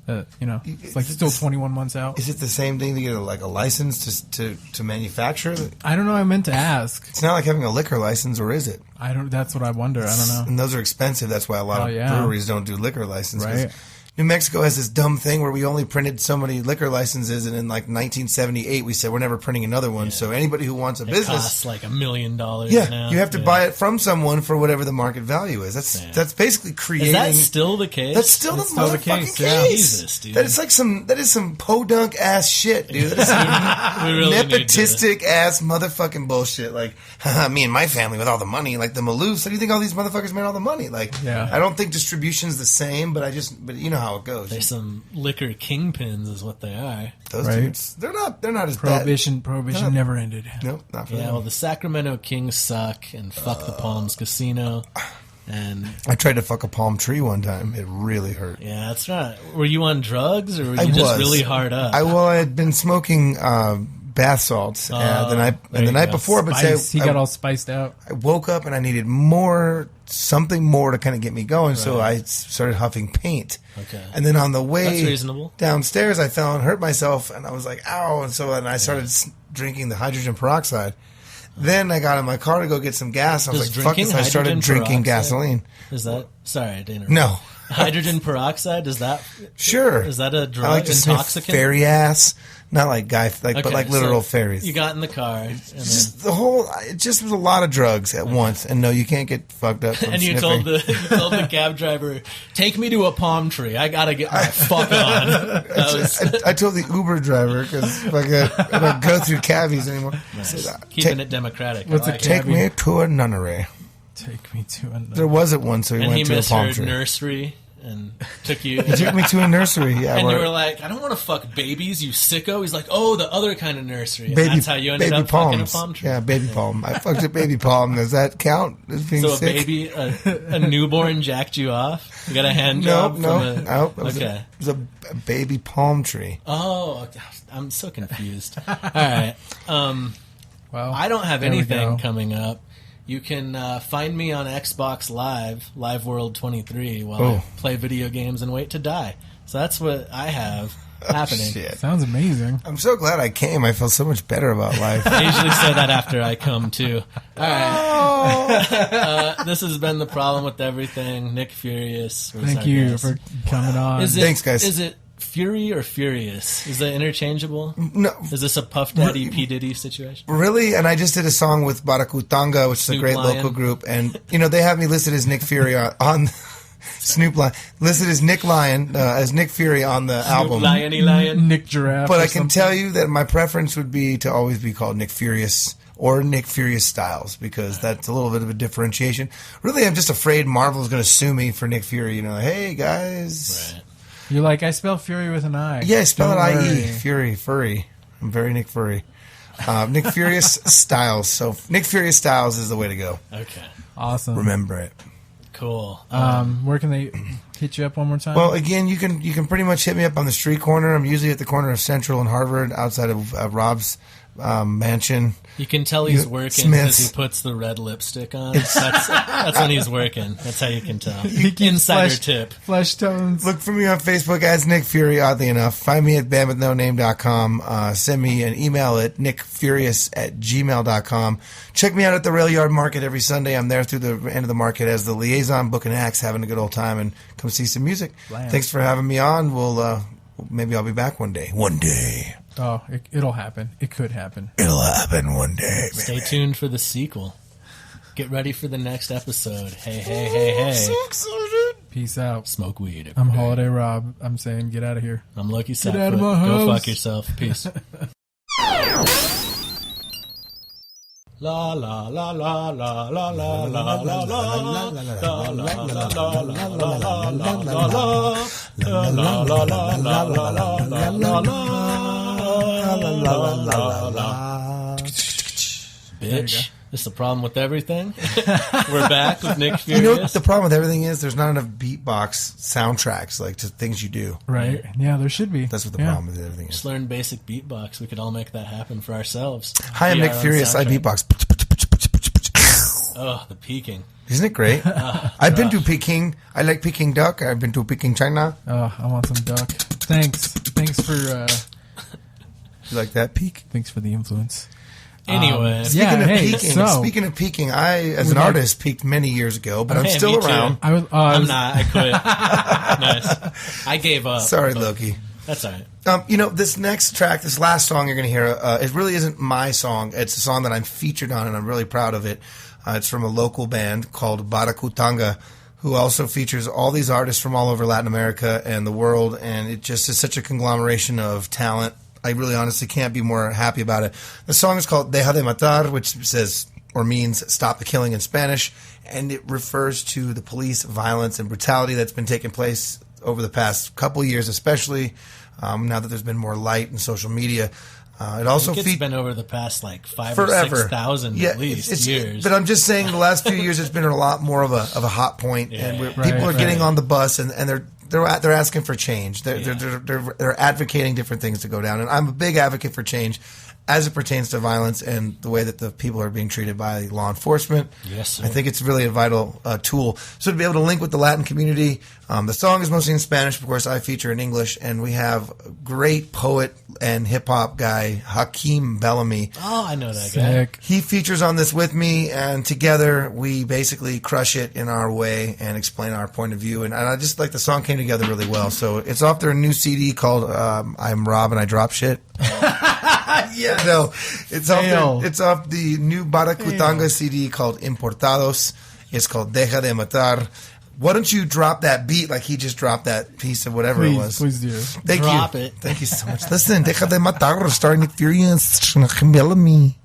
It's like still 21 months out. Is it the same thing to get a license to manufacture? I don't know. I meant to ask. It's not like having a liquor license, or is it? I don't. That's what I wonder. I don't know. And those are expensive. That's why a lot of breweries don't do liquor licenses. Right. New Mexico has this dumb thing where we only printed so many liquor licenses, and in like 1978 we said we're never printing another one. So anybody who wants a business costs like $1 million now. you have to buy it from someone for whatever the market value is. That's basically creating. Is that still the case? That's still the motherfucking case. Jesus, dude. That is some podunk ass shit, dude. That is We really nepotistic ass motherfucking bullshit. Like me and my family with all the money, like the Maloofs. How do you think all these motherfuckers made all the money? Like, I don't think distribution's the same, but you know how it goes. They're some liquor kingpins, is what they are. Those dudes, they're not as Prohibition never ended. Nope, not for Yeah, them. well, the Sacramento Kings suck, and fuck the Palms Casino, and I tried to fuck a palm tree one time. It really hurt. yeah, that's right. Were you on drugs, or were I you just was. really hard up? I had been smoking bath salts the night before, but He got all spiced out. I woke up and I needed something more to kind of get me going. So I started huffing paint. Okay. And then on the That's way reasonable. downstairs, I fell and hurt myself, and I was like, ow. And so then I started drinking the hydrogen peroxide. Then I got in my car to go get some gas. I was Does like, fuck drinking this. I started hydrogen drinking peroxide- gasoline. Is that sorry? I didn't. No. Hydrogen peroxide, is that Sure. is that a drug? I like to sniff intoxicant? fairy ass. Not like but Okay, like literal so fairies. You got in the car, and, It just was a lot of drugs at once, and no, you can't get fucked up. From and you sniffing. told the cab driver, "Take me to a palm tree. I gotta get my fuck on." I told the Uber driver because I don't go through cabbies anymore. Keeping it democratic. What's I a like Take it. me to a nunnery. Take me to another. There wasn't one, so he And went he to a palm misheard tree. nursery and took you. He took me to a nursery. Yeah, And where- you were like, I don't want to fuck babies, you sicko. He's like, oh, the other kind of nursery. And baby, that's how you ended baby up fucking a palms. palm tree. Yeah, baby palm. I fucked a baby palm. Does that count as being So a sick? baby, a newborn jacked you off? You got a hand No, job? no, from a, no. It was, okay. it was a baby palm tree. Oh, I'm so confused. All right. Well, I don't have there we anything go. coming up. You can find me on Xbox Live World 23, while I play video games and wait to die. So that's what I have happening. Shit. Sounds amazing. I'm so glad I came. I feel so much better about life. I usually say that after I come, too. All right. This has been The Problem with Everything. Nick Furious. was Thank our you guest. for coming on. Thanks, guys. Is it Fury or Furious? Is that interchangeable? No, Is this a Puff Daddy P. Diddy situation? really? And I just did a song with Barakutanga, which is a Snoop great Lion. local group. And, they have me listed as Nick Fury on Snoop Lion. Listed as Nick Lion, as Nick Fury on the album. Lion. Nick Giraffe. But or I can something. tell you that my preference would be to always be called Nick Furious or Nick FuriouStylz, because that's a little bit of a differentiation. Really, I'm just afraid Marvel's going to sue me for Nick Fury. Hey, guys. Right. You're like, I spell Fury with an I. Yeah, spell Don't it I-E. worry. Fury, furry. I'm very Nick Furry. Nick Furious Styles. So Nick Furious Styles is the way to go. Okay. Awesome. Remember it. Cool. Where can they hit you up one more time? Well, again, you can pretty much hit me up on the street corner. I'm usually at the corner of Central and Harvard, outside of Rob's mansion. You can tell he's working Smith's. because he puts the red lipstick on. That's when he's working. That's how you can tell. He keeps Insider tip. Look Flesh tones. for me on Facebook as Nick Fury, oddly enough. Find me at bandwithnoname.com. Send me an email at nickfurious@gmail.com. Check me out at the Rail Yard Market every Sunday. I'm there through the end of the market as the liaison, booking acts, having a good old time, and come see some music. Blam. Thanks for having me on. Maybe I'll be back one day. One day. Oh, it'll happen. It could happen. It'll happen one day. Stay tuned for the sequel. Get ready for the next episode. Hey. So excited. Peace out. Smoke weed. I'm everybody. Holiday Rob. I'm saying get out of here. I'm Lucky Get out of Sackfoot. my Go house. fuck yourself. Peace. La la la la la la la la la la. Bitch. This is the problem with everything. We're back with Nick You Furious. know what the problem with everything is? There's not enough beatbox soundtracks, like to things you do. Right. Yeah, there should be. That's what the problem with everything is. Just learn basic beatbox. We could all make that happen for ourselves. Hi, I'm Be Nick our own Furious. I soundtrack. beatbox. Oh, the peaking. Isn't it great? I've been to Peking. I like Peking duck. I've been to Peking, China. Oh, I want some duck. Thanks for You like that peak? thanks for the influence. Anyway. Speaking of peaking, I, as an artist, peaked many years ago, but I'm Hey, still me too. around. I'm not. I quit. Nice. I gave up. Sorry, but Loki. That's all right. This next track, this last song you're going to hear, it really isn't my song. It's a song that I'm featured on, and I'm really proud of it. It's from a local band called Barakutanga, who also features all these artists from all over Latin America and the world, and it just is such a conglomeration of talent. I really honestly can't be more happy about it. The song is called Deja de Matar, which says or means stop the killing in Spanish, and it refers to the police violence and brutality that's been taking place over the past couple years, especially now that there's been more light in social media. It also it's been over the past like 5 forever. or 6,000 at least years. But I'm just saying, the last few years, it's been a lot more of a hot point, and people are getting on the bus, and they're asking for change. They're advocating different things to go down, and I'm a big advocate for change as it pertains to violence and the way that the people are being treated by law enforcement. Yes, sir. I think it's really a vital tool. So to be able to link with the Latin community, the song is mostly in Spanish. Of course, I feature in English, and we have a great poet and hip-hop guy, Hakeem Bellamy. Oh, I know that Sick. He features on this with me, and together we basically crush it in our way and explain our point of view. And I just like the song came together really well. So it's off their new CD called I'm Rob and I Drop Shit. Yeah, no, it's off the new Barakutanga CD called Importados. It's called Deja de Matar. Why don't you drop that beat like he just dropped that piece of whatever it was? Please do. Thank Drop you. it. Thank you so much. Listen, Deja de Matar, starring Nick Furious, Bellamy.